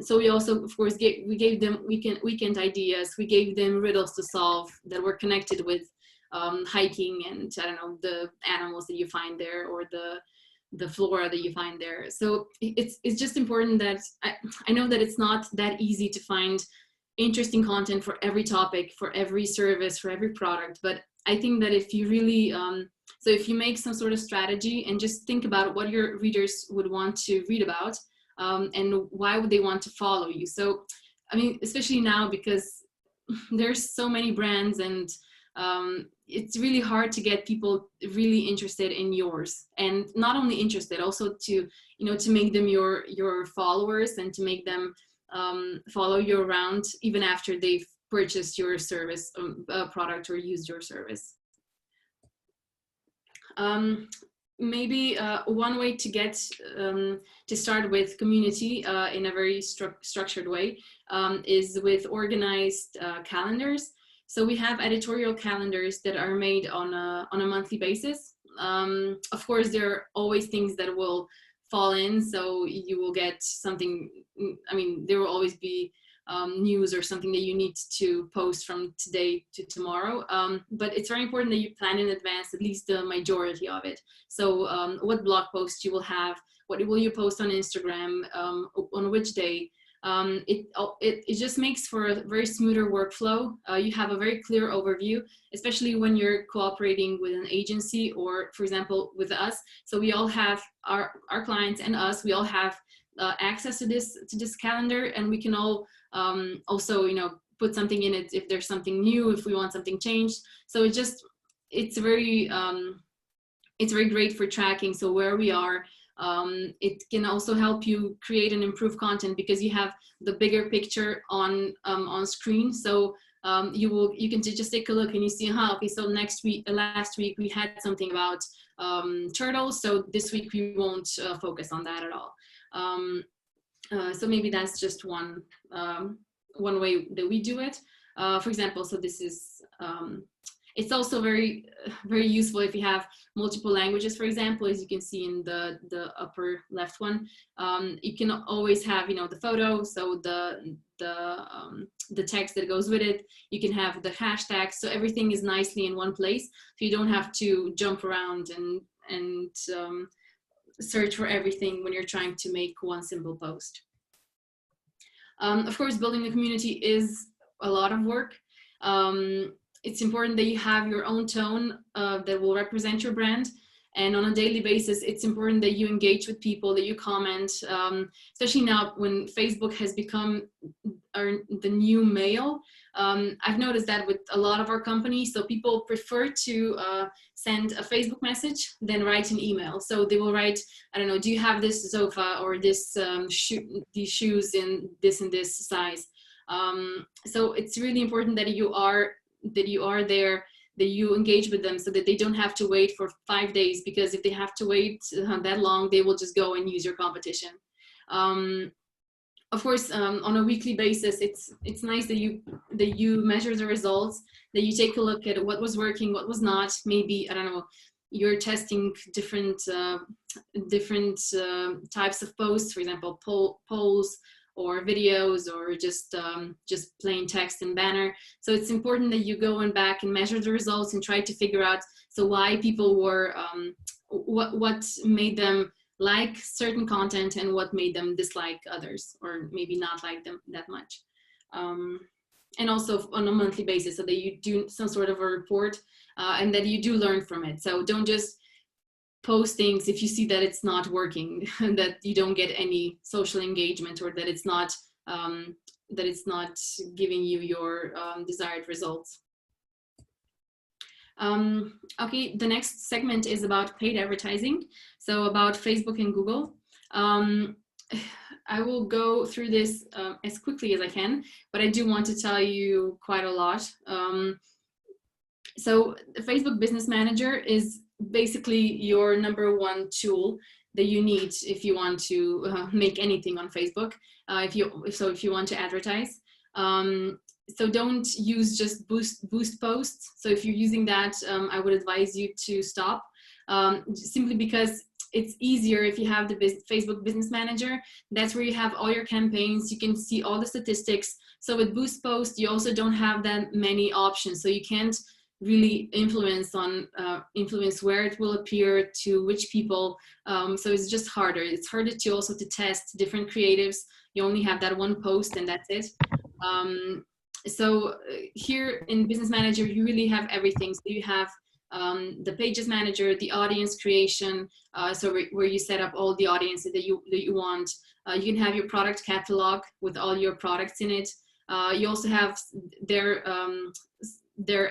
So we also, of course, we gave them weekend ideas. We gave them riddles to solve that were connected with hiking and, I don't know, the animals that you find there, or the flora that you find there. So it's just important that I know that it's not that easy to find interesting content for every topic, for every service, for every product. But I think that if you really, so if you make some sort of strategy and just think about what your readers would want to read about, and why would they want to follow you. So, I mean, especially now, because there's so many brands, and it's really hard to get people really interested in yours, and not only interested, also to, you know, to make them your followers, and to make them follow you around even after they've purchased your service, product, or used your service. Maybe one way to get to start with community in a very structured way is with organized calendars. So we have editorial calendars that are made on a monthly basis. Of course, there are always things that will fall in, so you will get something. I mean, there will always be news or something that you need to post from today to tomorrow. But it's very important that you plan in advance, at least the majority of it. So what blog posts you will have, what will you post on Instagram, on which day. It just makes for a very smoother workflow. You have a very clear overview, especially when you're cooperating with an agency, or for example with us. So we all have our clients and us, we all have access to this calendar, and we can all also, you know, put something in it if there's something new, if we want something changed. So it's very great for tracking, so where we are. It can also help you create and improve content, because you have the bigger picture on screen. So you can just take a look and you see, okay, so last week we had something about turtles, so this week we won't focus on that at all. So maybe that's just one way that we do it. For example, so this is it's also very useful if you have multiple languages, for example, as you can see in the upper left one. You can always have, you know, the photo, so the text that goes with it. You can have the hashtags, so everything is nicely in one place, so you don't have to jump around and search for everything when you're trying to make one simple post. Of course, building the community is a lot of work. It's important that you have your own tone that will represent your brand. And on a daily basis, it's important that you engage with people, that you comment, especially now when Facebook has become the new mail. I've noticed that with a lot of our companies. So people prefer to send a Facebook message than write an email. So they will write, I don't know, do you have this sofa or this these shoes in this and this size? So it's really important that you are there, that you engage with them, so that they don't have to wait for 5 days, because if they have to wait that long, they will just go and use your competition. Of course, on a weekly basis, it's nice that you measure the results, that you take a look at what was working, what was not. Maybe, I don't know, you're testing different types of posts, for example, polls, or videos, or just plain text and banner. So it's important that you go back and measure the results and try to figure out, so why people were, what made them like certain content and what made them dislike others, or maybe not like them that much. And also on a monthly basis, so that you do some sort of a report, and that you do learn from it. So don't just postings if you see that it's not working, that you don't get any social engagement, or that it's not giving you your desired results. Okay, the next segment is about paid advertising. So about Facebook and Google. I will go through this as quickly as I can, but I do want to tell you quite a lot. So the Facebook Business Manager is basically your #1 tool that you need if you want to make anything on Facebook. If you want to advertise. So don't use just boost posts. So if you're using that, I would advise you to stop, simply because it's easier if you have the Facebook Business Manager. That's where you have all your campaigns. You can see all the statistics. So with boost posts, you also don't have that many options. So you can't really influence where it will appear, to which people. So it's just harder. It's harder to also to test different creatives. You only have that one post and that's it. So here in Business Manager, you really have everything. So you have the Pages Manager, the audience creation, so where you set up all the audiences that you want. You can have your product catalog with all your products in it. You also have their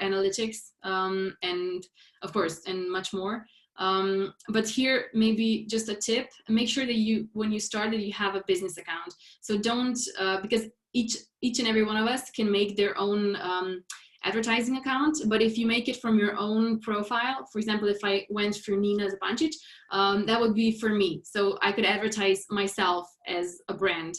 analytics, and of course, and much more. But here, maybe just a tip: make sure that when you start, that you have a business account. So don't, because each and every one of us can make their own advertising account, but if you make it from your own profile, for example, if I went for Nina Zupančič, that would be for me. So I could advertise myself as a brand.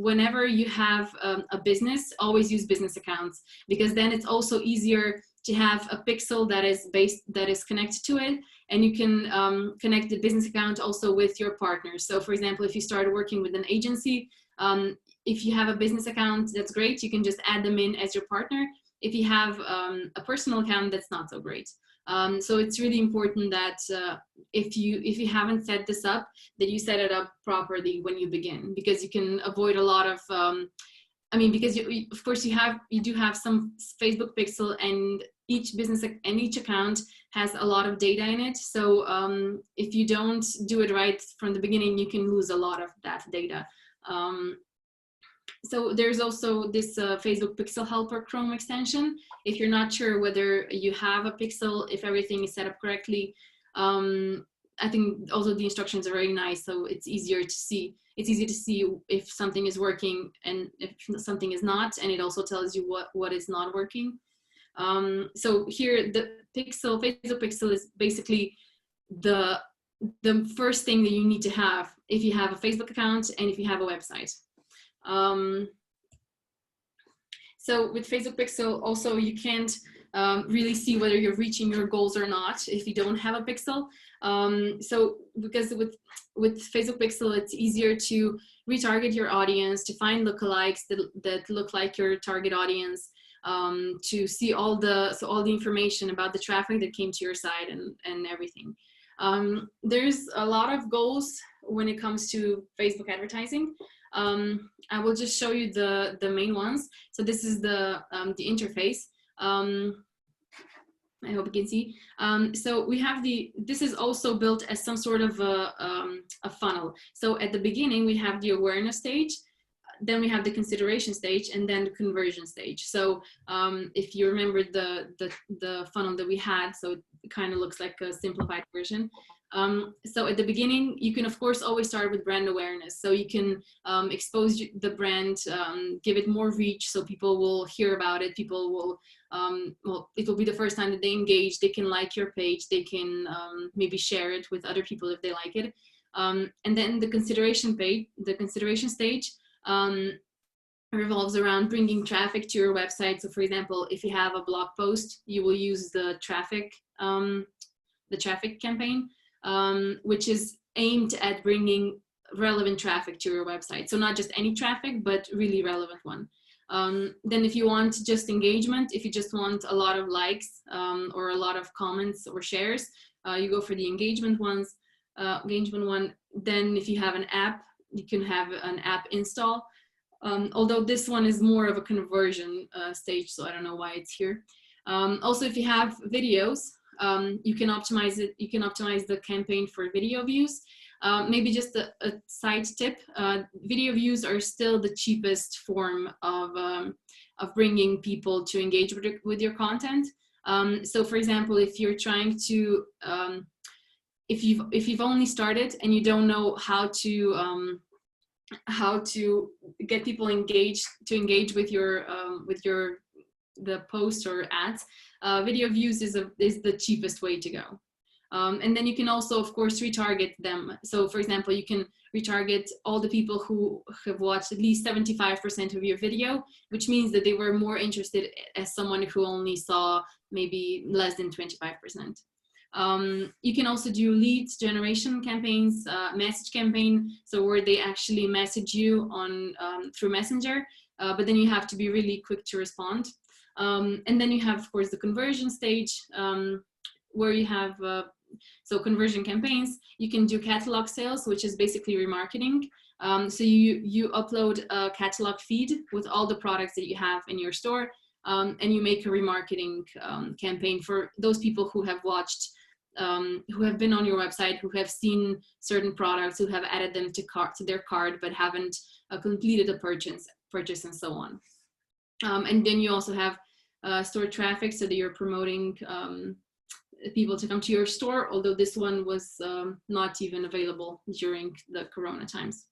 Whenever you have a business, always use business accounts, because then it's also easier to have a pixel that is connected to it, and you can connect the business account also with your partners. So for example, if you start working with an agency, if you have a business account, that's great. You can just add them in as your partner. If you have a personal account, that's not so great. So it's really important that if you haven't set this up, that you set it up properly when you begin, because you can avoid a lot of, because of course you do have some Facebook pixel, and each business and each account has a lot of data in it. So if you don't do it right from the beginning, you can lose a lot of that data. So there's also this Facebook Pixel Helper Chrome extension. If you're not sure whether you have a pixel, if everything is set up correctly, I think also the instructions are very nice, so it's easier to see. It's easy to see if something is working and if something is not, and it also tells you what is not working. So here the Facebook Pixel is basically the first thing that you need to have if you have a Facebook account and if you have a website. So with Facebook Pixel, also you can't really see whether you're reaching your goals or not if you don't have a pixel. So because with Facebook Pixel, it's easier to retarget your audience, to find lookalikes that look like your target audience, to see all the information about the traffic that came to your site and everything. There's a lot of goals when it comes to Facebook advertising. I will just show you the main ones. So this is the interface. I hope you can see. So we have this is also built as some sort of a funnel. So at the beginning, we have the awareness stage, then we have the consideration stage, and then the conversion stage. So if you remember the funnel that we had, so it kind of looks like a simplified version. So at the beginning, you can of course always start with brand awareness. So you can expose the brand, give it more reach, so people will hear about it. People will, well, it will be the first time that they engage. They can like your page. They can maybe share it with other people if they like it. And then the consideration page, the consideration stage, revolves around bringing traffic to your website. So for example, if you have a blog post, you will use the traffic campaign, which is aimed at bringing relevant traffic to your website. So not just any traffic, but really relevant one. Then if you want just engagement, if you just want a lot of likes or a lot of comments or shares, you go for the engagement one. Then if you have an app, you can have an app install. Although this one is more of a conversion stage, so I don't know why it's here. Also, if you have videos, you can optimize it. You can optimize the campaign for video views. Maybe just a side tip, video views are still the cheapest form of bringing people to engage with your content. So for example, if you're trying to, if you've only started and you don't know how to get people engaged with the post or ads, video views is the cheapest way to go. And then you can also, of course, retarget them. So for example, you can retarget all the people who have watched at least 75% of your video, which means that they were more interested as someone who only saw maybe less than 25%. You can also do lead generation campaigns, message campaign, so where they actually message you on through Messenger, but then you have to be really quick to respond. And then you have, of course, the conversion stage, where you have so conversion campaigns. You can do catalog sales, which is basically remarketing. So you upload a catalog feed with all the products that you have in your store, and you make a remarketing campaign for those people who have watched, who have been on your website, who have seen certain products, who have added them to their cart, but haven't completed a purchase and so on. And then you also have store traffic, so that you're promoting people to come to your store, although this one was not even available during the Corona times.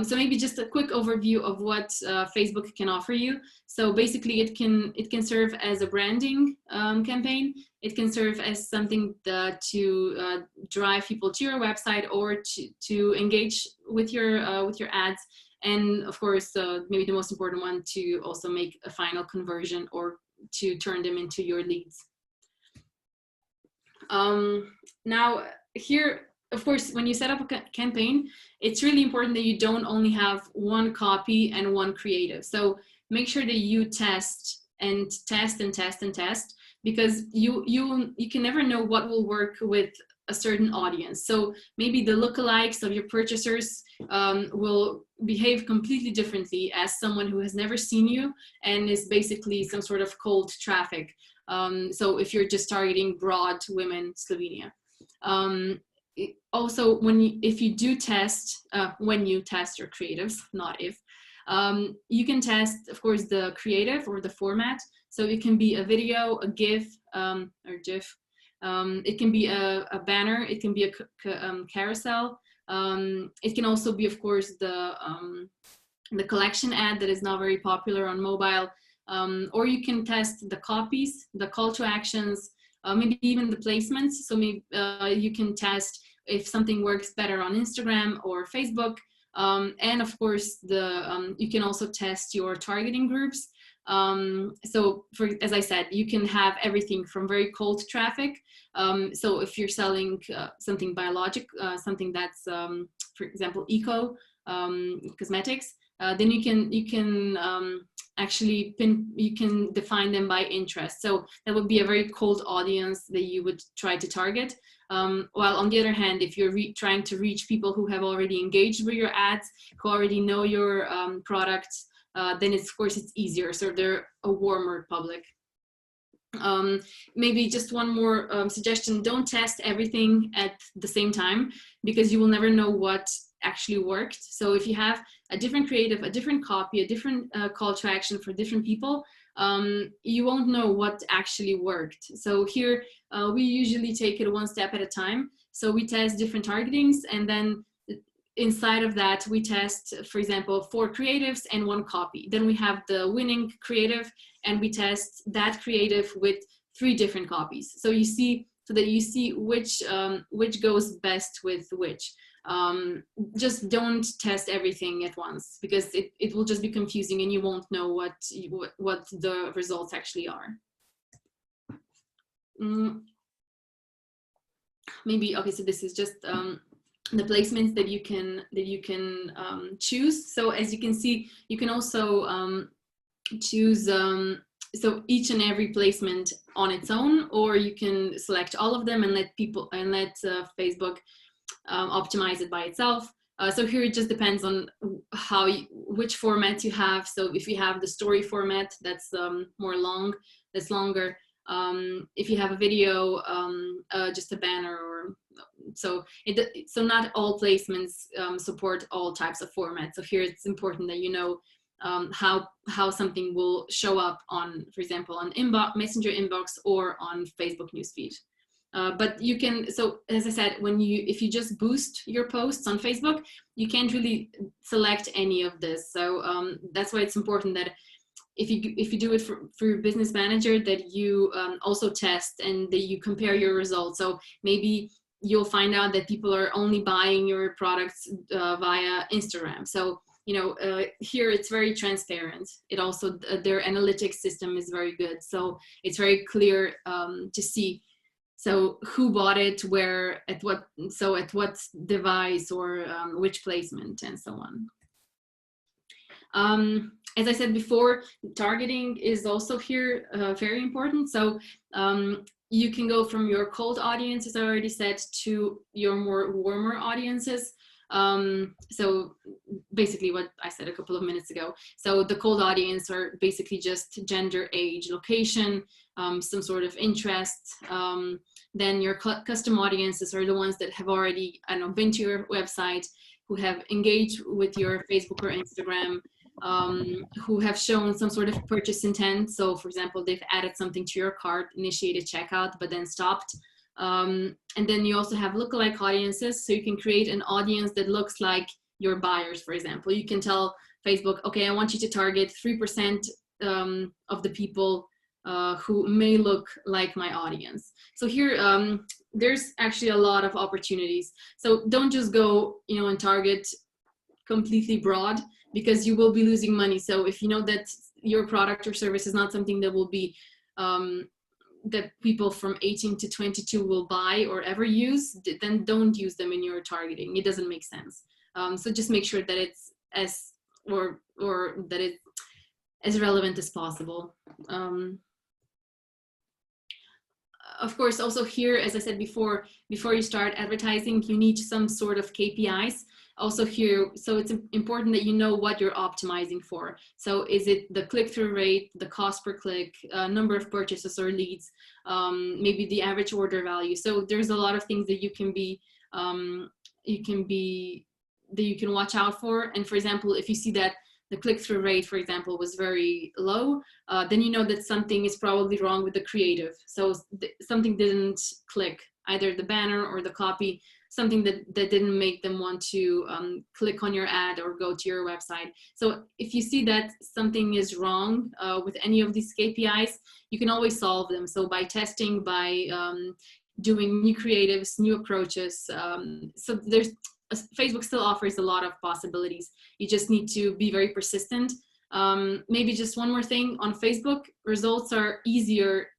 So maybe just a quick overview of what Facebook can offer you. So basically it can serve as a branding campaign. It can serve as something to drive people to your website or to engage with your ads. And of course, maybe the most important one, to also make a final conversion or to turn them into your leads. Now here, of course, when you set up a campaign, it's really important that you don't only have one copy and one creative. So make sure that you test and test and test and test, because you can never know what will work with a certain audience. So maybe the lookalikes of your purchasers will behave completely differently as someone who has never seen you and is basically some sort of cold traffic. So if you're just targeting broad women, Slovenia. Also, if you do test, when you test your creatives, not if, you can test, of course, the creative or the format. So it can be a video, a GIF, or GIF. It can be a banner. It can be a carousel. It can also be, of course, the collection ad that is now very popular on mobile. Or you can test the copies, the call to actions, maybe even the placements. So maybe you can test if something works better on Instagram or Facebook. And of course, you can also test your targeting groups. So as I said, you can have everything from very cold traffic. So if you're selling something biologic, something that's, for example, eco cosmetics, then you can actually you can define them by interest. So that would be a very cold audience that you would try to target. While on the other hand, if you're trying to reach people who have already engaged with your ads, who already know your products, then of course it's easier. So they're a warmer public. Maybe just one more suggestion: don't test everything at the same time, because you will never know what actually worked. So if you have a different creative, a different copy, a different call to action for different people, you won't know what actually worked. So here we usually take it one step at a time. So we test different targetings, and then inside of that we test, for example, 4 creatives and 1 copy. Then we have the winning creative, and we test that creative with 3 different copies. So you see, so that you see which goes best with which. Just don't test everything at once, because it will just be confusing and you won't know what the results actually are. Maybe, okay, so this is just the placements that you can choose. So as you can see, you can also choose so each and every placement on its own, or you can select all of them and let Facebook optimize it by itself. So here it just depends on which format you have. So if you have the story format, that's longer, If you have a video, just a banner, or so not all placements support all types of formats. So here it's important that you know how something will show up on, for example, on Messenger inbox or on Facebook newsfeed. But you can, so as I said, if you just boost your posts on Facebook, you can't really select any of this. So that's why it's important that if you do it for your business manager, that you also test and that you compare your results. So maybe you'll find out that people are only buying your products via Instagram. So here it's very transparent. It also, their analytics system is very good. So it's very clear to see. So who bought it, where, at what device, or which placement, and so on. As I said before, targeting is also here very important. So you can go from your cold audience, as I already said, to your more warmer audiences. So basically what I said a couple of minutes ago. So the cold audience are basically just gender, age, location, some sort of interest. Then your custom audiences are the ones that have already, been to your website, who have engaged with your Facebook or Instagram, who have shown some sort of purchase intent. So for example, they've added something to your cart, initiated checkout, but then stopped. And then you also have lookalike audiences. So you can create an audience that looks like your buyers, for example. You can tell Facebook, okay, I want you to target 3% of the people who may look like my audience. So here, there's actually a lot of opportunities. So don't just go, and target completely broad, because you will be losing money. So if you know that your product or service is not something that will be, that people from 18 to 22 will buy or ever use, then don't use them in your targeting. It doesn't make sense. So just make sure that it's as relevant as possible. Of course, also here, as I said before you start advertising, you need some sort of KPIs. Also here, so it's important that you know what you're optimizing for. So is it the click-through rate, the cost per click, number of purchases or leads, maybe the average order value. So there's a lot of things that you can watch out for. And for example, if you see that the click-through rate, for example, was very low, then you know that something is probably wrong with the creative. So something didn't click, either the banner or the copy, something that didn't make them want to click on your ad or go to your website. So if you see that something is wrong with any of these KPIs, you can always solve them. So by testing, by doing new creatives, new approaches. So Facebook still offers a lot of possibilities. You just need to be very persistent. Maybe just one more thing on Facebook, results are easier.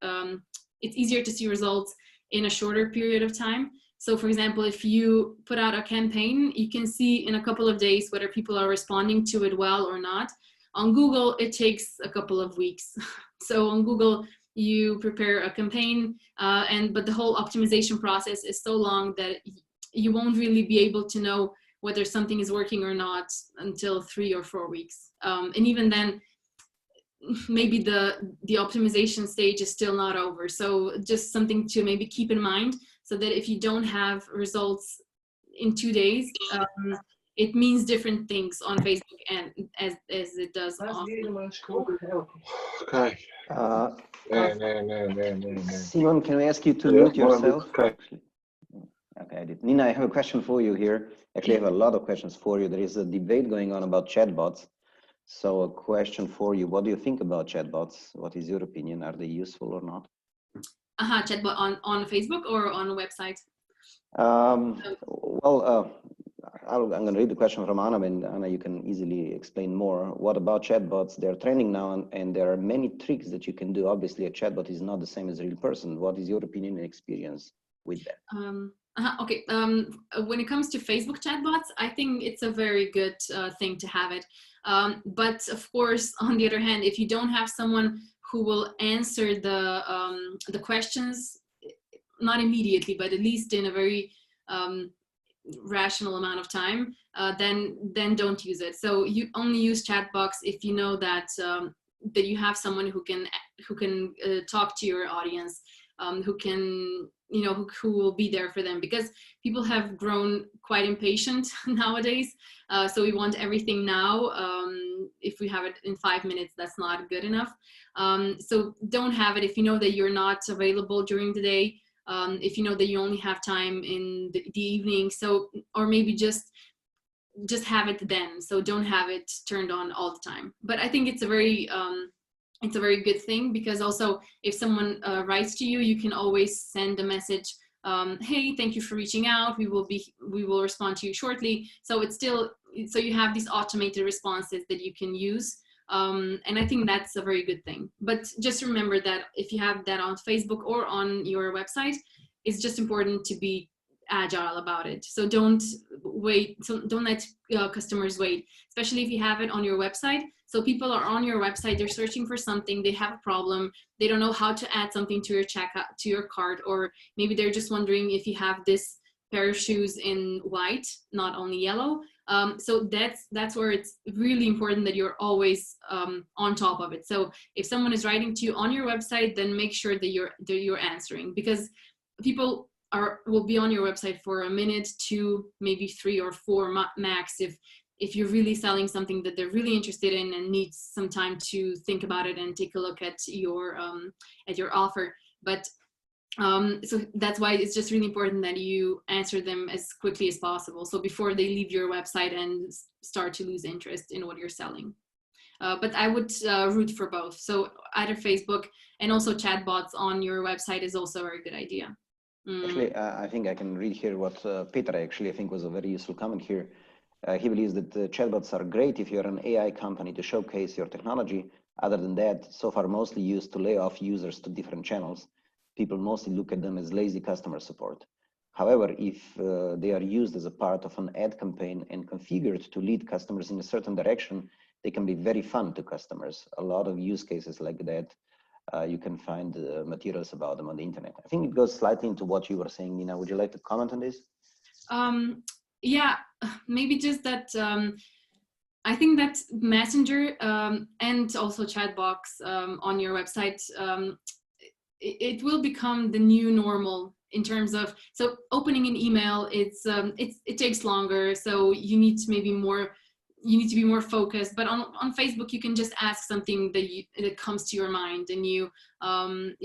It's easier to see results in a shorter period of time. So for example, if you put out a campaign, you can see in a couple of days whether people are responding to it well or not. On Google, it takes a couple of weeks. So on Google, you prepare a campaign, but the whole optimization process is so long that you won't really be able to know whether something is working or not until 3 or 4 weeks. And even then, maybe the optimization stage is still not over. So just something to maybe keep in mind, so that if you don't have results in 2 days, it means different things on Facebook and as it does on. Okay. Simon, can we ask you to mute yourself? Okay, I did. Nina, I have a question for you here. Actually, I have a lot of questions for you. There is a debate going on about chatbots. So a question for you, what do you think about chatbots? What is your opinion? Are they useful or not? Chatbot on Facebook or on a website? I'm going to read the question from Anna, and Anna, you can easily explain more. What about chatbots? They're trending now, and there are many tricks that you can do. Obviously, a chatbot is not the same as a real person. What is your opinion and experience with that? Okay, when it comes to Facebook chatbots, I think it's a very good thing to have it. But of course, on the other hand, if you don't have someone who will answer the questions, not immediately, but at least in a very rational amount of time, then don't use it. So you only use chatbots if you know that that you have someone who can talk to your audience, who can, you know, who will be there for them, because people have grown quite impatient nowadays. So we want everything now. If we have it in 5 minutes, that's not good enough. So don't have it if you know that you're not available during the day. If you know that you only have time in the evening, so, or maybe just have it then. So don't have it turned on all the time. But I think it's a very good thing, because also if someone writes to you, you can always send a message. Hey, thank you for reaching out. We will respond to you shortly. So it's still, so you have these automated responses that you can use. And I think that's a very good thing. But just remember that if you have that on Facebook or on your website, it's just important to be agile about it. So don't wait. So don't let customers wait, especially if you have it on your website. So people are on your website, they're searching for something, they have a problem, they don't know how to add something to your checkout, to your cart, or maybe they're just wondering if you have this pair of shoes in white, not only yellow. So that's where it's really important that you're always on top of it. So if someone is writing to you on your website, then make sure that you're answering, because people will be on your website for a minute, 2, maybe 3 or 4 max, if you're really selling something that they're really interested in and need some time to think about it and take a look at your offer. But so that's why it's just really important that you answer them as quickly as possible, so before they leave your website and start to lose interest in what you're selling. But I would root for both. So either Facebook, and also chatbots on your website is also a very good idea. Actually, I think I can read here what Peter actually, I think, was a very useful comment here. He believes that chatbots are great if you're an AI company to showcase your technology. Other than that, so far mostly used to lay off users to different channels. People mostly look at them as lazy customer support. However, if they are used as a part of an ad campaign and configured to lead customers in a certain direction, they can be very fun to customers. A lot of use cases like that, you can find materials about them on the internet. I think it goes slightly into what you were saying, Nina. Would you like to comment on this? Yeah, maybe just that I think that Messenger and also chat box on your website, it will become the new normal in terms of, so opening an email, it takes longer, so you need to maybe to be more focused. But on Facebook, you can just ask something that comes to your mind, and you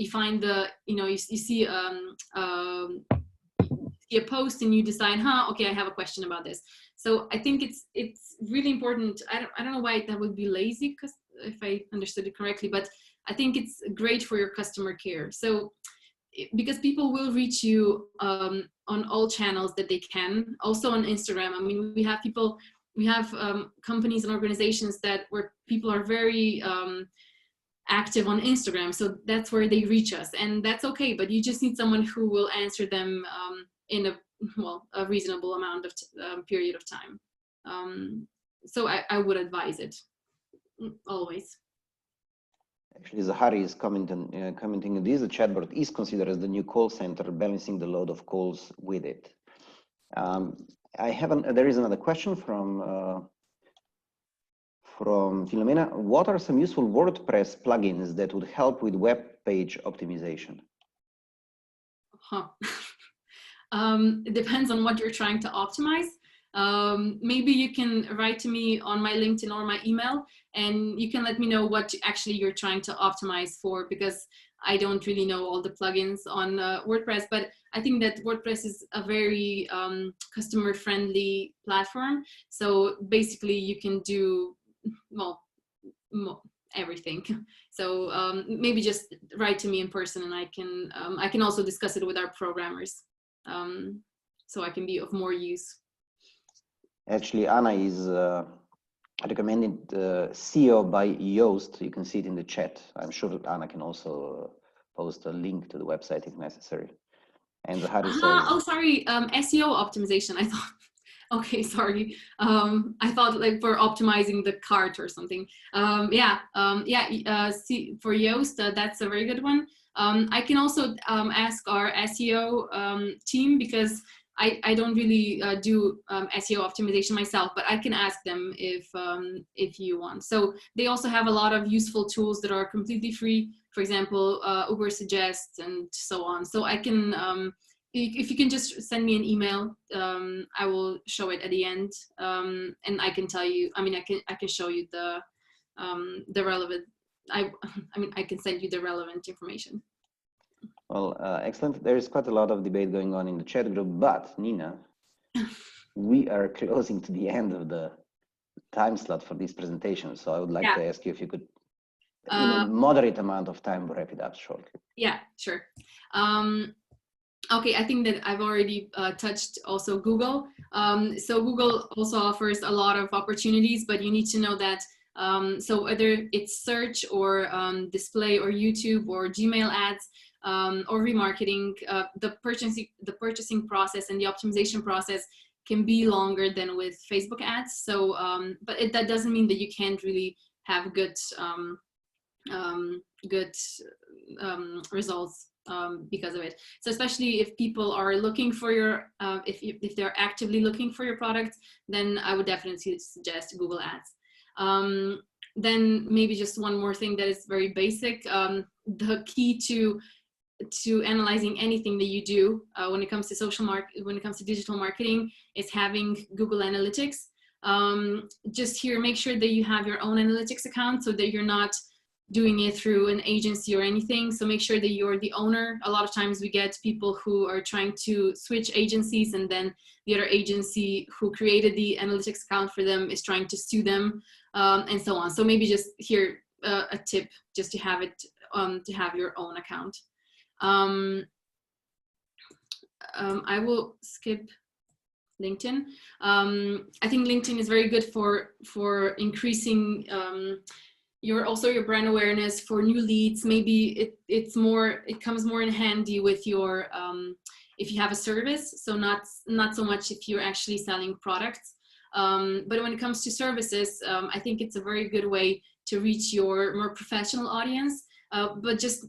find you see a post and you decide, okay, I have a question about this. So I think it's really important. I don't know why that would be lazy, because if I understood it correctly, but I think it's great for your customer care. So because people will reach you on all channels that they can, also on Instagram. I mean, we have companies and organizations where people are very active on Instagram. So that's where they reach us, and that's okay. But you just need someone who will answer them in a reasonable amount of period of time. So I would advise it always. Actually, Zahari is commenting this: the chatbot is considered as the new call center, balancing the load of calls with it. There is another question from Filomena. What are some useful WordPress plugins that would help with web page optimization? It depends on what you're trying to optimize. Maybe you can write to me on my LinkedIn or my email, and you can let me know what actually you're trying to optimize for, because I don't really know all the plugins on WordPress. But I think that WordPress is a very customer-friendly platform. So basically you can do everything. So maybe just write to me in person, and I can also discuss it with our programmers, so I can be of more use. Actually, Anna is recommended SEO by Yoast. You can see it in the chat. I'm sure that Anna can also post a link to the website if necessary. And Zahari says, oh, sorry, SEO optimization. I thought, okay, sorry. I thought like for optimizing the cart or something. See, for Yoast, that's a very good one. I can also ask our SEO team, because I don't really do SEO optimization myself, but I can ask them if you want. So they also have a lot of useful tools that are completely free. For example, Uber Suggest and so on. So I can, if you can just send me an email, I will show it at the end, and I can tell you. I mean, I can show you the relevant. I mean, I can send you the relevant information. Well, excellent. There is quite a lot of debate going on in the chat group, but Nina, we are closing to the end of the time slot for this presentation. So I would like to ask you if you could, in a moderate amount of time, wrap it up shortly. Yeah, sure. Okay, I think that I've already touched also Google. So Google also offers a lot of opportunities, but you need to know that so whether it's search or display or YouTube or Gmail ads or remarketing, the purchasing process and the optimization process can be longer than with Facebook ads. So, but that doesn't mean that you can't really have good results because of it. So especially if people are looking for your, if they're actively looking for your products, then I would definitely suggest Google Ads. Then maybe just one more thing that is very basic. The key to analyzing anything that you do when it comes to digital marketing is having Google Analytics. Just here, make sure that you have your own analytics account so that you're not doing it through an agency or anything. So make sure that you're the owner. A lot of times we get people who are trying to switch agencies, and then the other agency who created the analytics account for them is trying to sue them, and so on. So maybe just here a tip, just to have it, to have your own account. I will skip LinkedIn. I think LinkedIn is very good for increasing your brand awareness for new leads. Maybe it comes more in handy with your if you have a service, so not so much if you're actually selling products. But when it comes to services, I think it's a very good way to reach your more professional audience. But just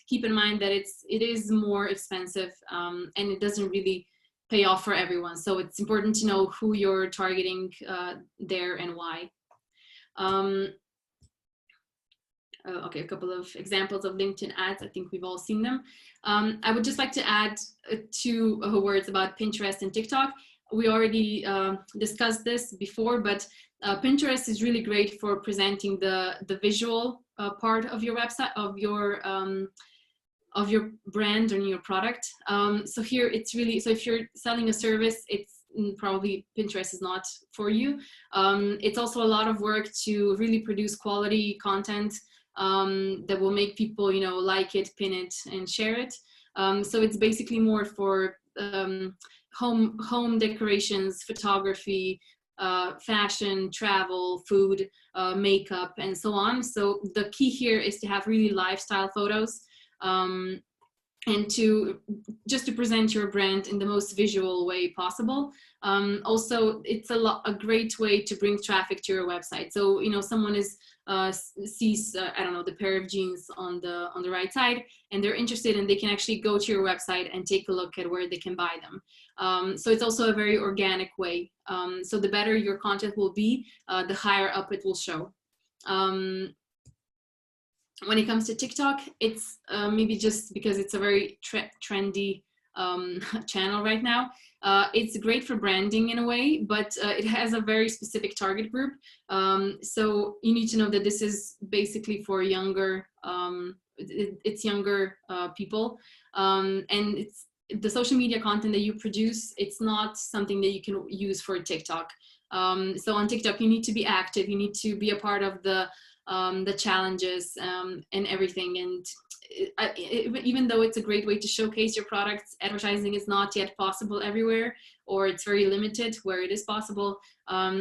keep in mind that it is more expensive, and it doesn't really pay off for everyone. So it's important to know who you're targeting there and why. Okay, a couple of examples of LinkedIn ads. I think we've all seen them. I would just like to add two words about Pinterest and TikTok. We already discussed this before, but Pinterest is really great for presenting the visual part of your website, of your brand and your product. So here it's really, so if you're selling a service, it's probably Pinterest is not for you. It's also a lot of work to really produce quality content that will make people, you know, like it, pin it, and share it. So it's basically more for home decorations, photography, fashion, travel, food, makeup, and so on. So the key here is to have really lifestyle photos, and to present your brand in the most visual way possible. Also, it's a great way to bring traffic to your website. So, you know, someone sees I don't know, the pair of jeans on the right side, and they're interested, and they can actually go to your website and take a look at where they can buy them. So it's also a very organic way. So the better your content will be, the higher up it will show. When it comes to TikTok, it's maybe just because it's a very trendy channel right now. It's great for branding in a way, but it has a very specific target group. So you need to know that this is basically for younger, it's younger people, and it's the social media content that you produce. It's not something that you can use for TikTok. So on TikTok, you need to be active. You need to be a part of the challenges and everything. And even though it's a great way to showcase your products, advertising is not yet possible everywhere, or it's very limited where it is possible.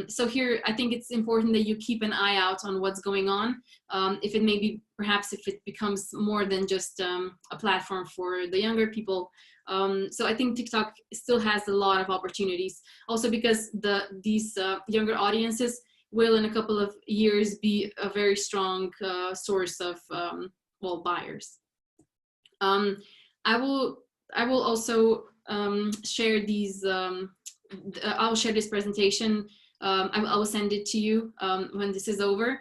So here, I think it's important that you keep an eye out on what's going on. If it maybe, perhaps if it becomes more than just a platform for the younger people. So I think TikTok still has a lot of opportunities, also because these younger audiences will in a couple of years be a very strong source of well, buyers. I will also share these. I'll share this presentation. I will send it to you when this is over,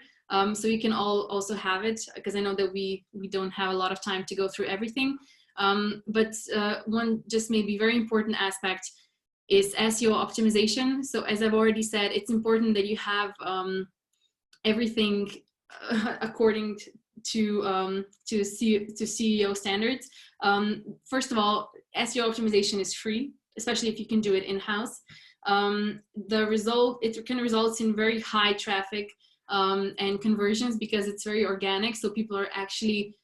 so you can all also have it, because I know that we don't have a lot of time to go through everything. But one just maybe very important aspect is SEO optimization. So as I've already said, it's important that you have everything according to CEO standards. First of all, SEO optimization is free, especially if you can do it in-house. It can result in very high traffic and conversions, because it's very organic. So people are actually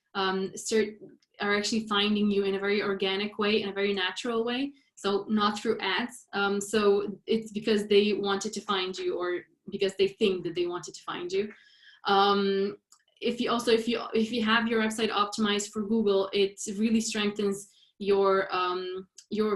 finding you in a very organic way, in a very natural way. So not through ads. So it's because they wanted to find you, or because they think that they wanted to find you. If you have your website optimized for Google, it really strengthens your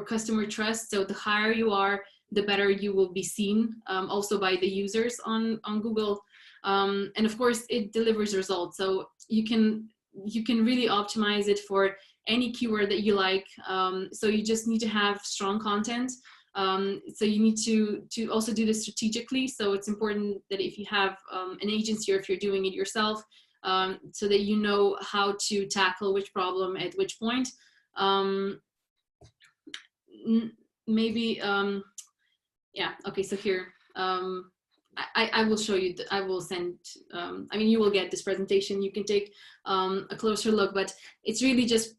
customer trust. So the higher you are, the better you will be seen, also by the users on Google. And of course, it delivers results. So you can really optimize it for any keyword that you like. So you just need to have strong content. So you need to also do this strategically. So it's important that if you have an agency, or if you're doing it yourself, so that you know how to tackle which problem at which point. Maybe, yeah, okay, so here, I will show you, I will send, I mean, you will get this presentation, you can take a closer look, but it's really just,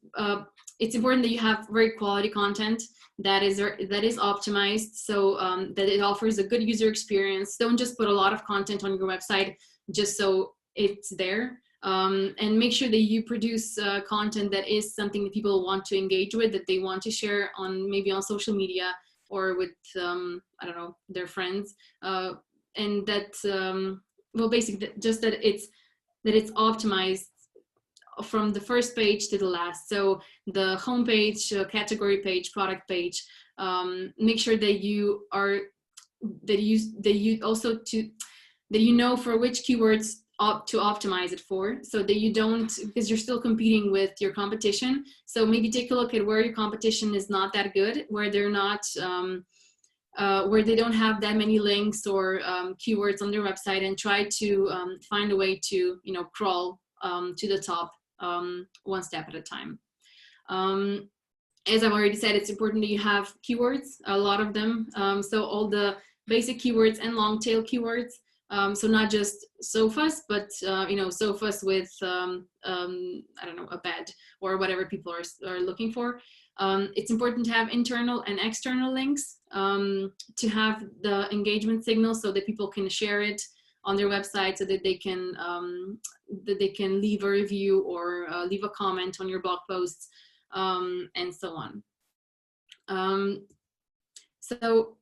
it's important that you have very quality content that is optimized, so that it offers a good user experience. Don't just put a lot of content on your website just so it's there, and make sure that you produce content that is something that people want to engage with, that they want to share on, maybe on social media, or with, I don't know, their friends, and that, well, basically just that it's optimized from the first page to the last. So the homepage, category page, product page, make sure that you are, that you also that you know for which keywords to optimize it for, so that you don't, because you're still competing with your competition. So maybe take a look at where your competition is not that good, where they're not, where they don't have that many links or keywords on their website, and try to find a way to, you know, crawl to the top one step at a time. As I've already said, it's important that you have keywords, a lot of them. So all the basic keywords and long tail keywords. So not just sofas, but you know, sofas with I don't know, a bed or whatever people are looking for. It's important to have internal and external links, to have the engagement signal, so that people can share it on their website, so that they can leave a review or leave a comment on your blog posts, and so on. So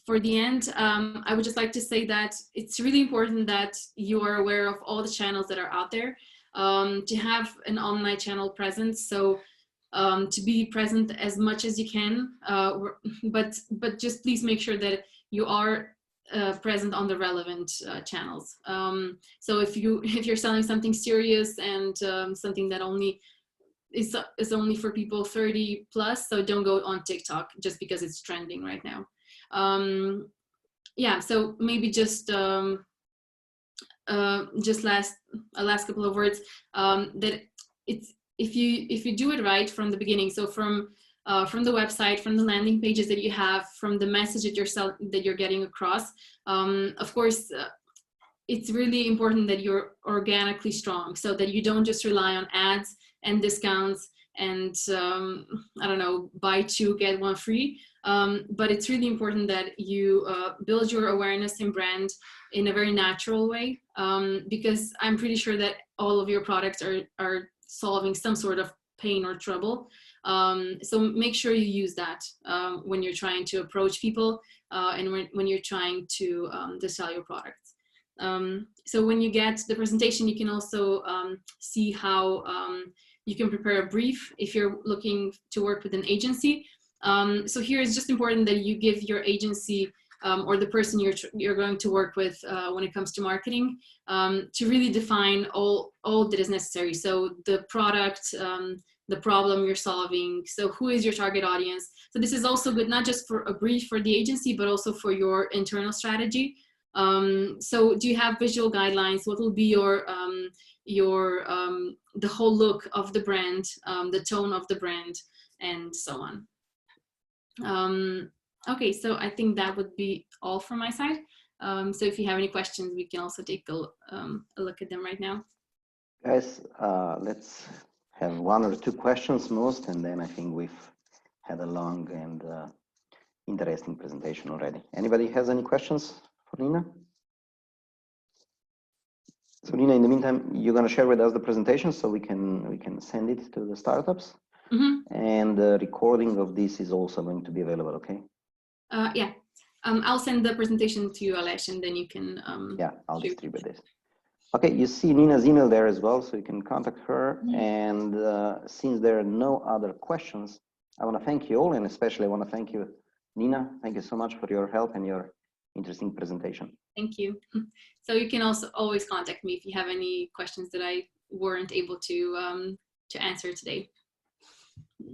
for the end, I would just like to say that it's really important that you are aware of all the channels that are out there, to have an online channel presence. So to be present as much as you can, but just please make sure that you are present on the relevant channels. So if you're selling something serious and something that only is only for people 30 plus, so don't go on TikTok just because it's trending right now. Yeah, so maybe just last couple of words, that it's, if you do it right from the beginning, so from the website, from the landing pages that you have, from the message that you're getting across, of course, it's really important that you're organically strong, so that you don't just rely on ads and discounts and I don't know, buy 2 get 1 free. But it's really important that you build your awareness and brand in a very natural way, because I'm pretty sure that all of your products are solving some sort of pain or trouble. So make sure you use that when you're trying to approach people, and when you're trying to sell your products. So when you get the presentation, you can also see how you can prepare a brief if you're looking to work with an agency. So here it's just important that you give your agency or the person you're going to work with when it comes to marketing, to really define all that is necessary. So the product, the problem you're solving. So who is your target audience? So this is also good, not just for a brief for the agency, but also for your internal strategy. So do you have visual guidelines? What will be the whole look of the brand, the tone of the brand, and so on. Okay, so I think that would be all from my side. So if you have any questions, we can also take a look at them right now. Guys, let's have 1 or 2 questions most, and then I think we've had a long and interesting presentation already. Anybody has any questions for Nina? So Nina, in the meantime, you're going to share with us the presentation so we can send it to the startups. Mm-hmm. And the recording of this is also going to be available, okay? Yeah. I'll send the presentation to you, Alesh, and then you can... yeah, I'll distribute this. Okay, you see Nina's email there as well, so you can contact her. Mm-hmm. And since there are no other questions, I want to thank you all, and especially I want to thank you, Nina. Thank you so much for your help and your interesting presentation. Thank you. So you can also always contact me if you have any questions that I weren't able to answer today.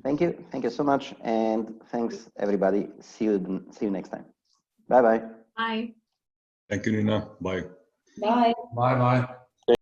Thank you. Thank you so much. And thanks, everybody. See you next time. Bye-bye. Bye. Thank you, Nina. Bye. Bye. Bye-bye.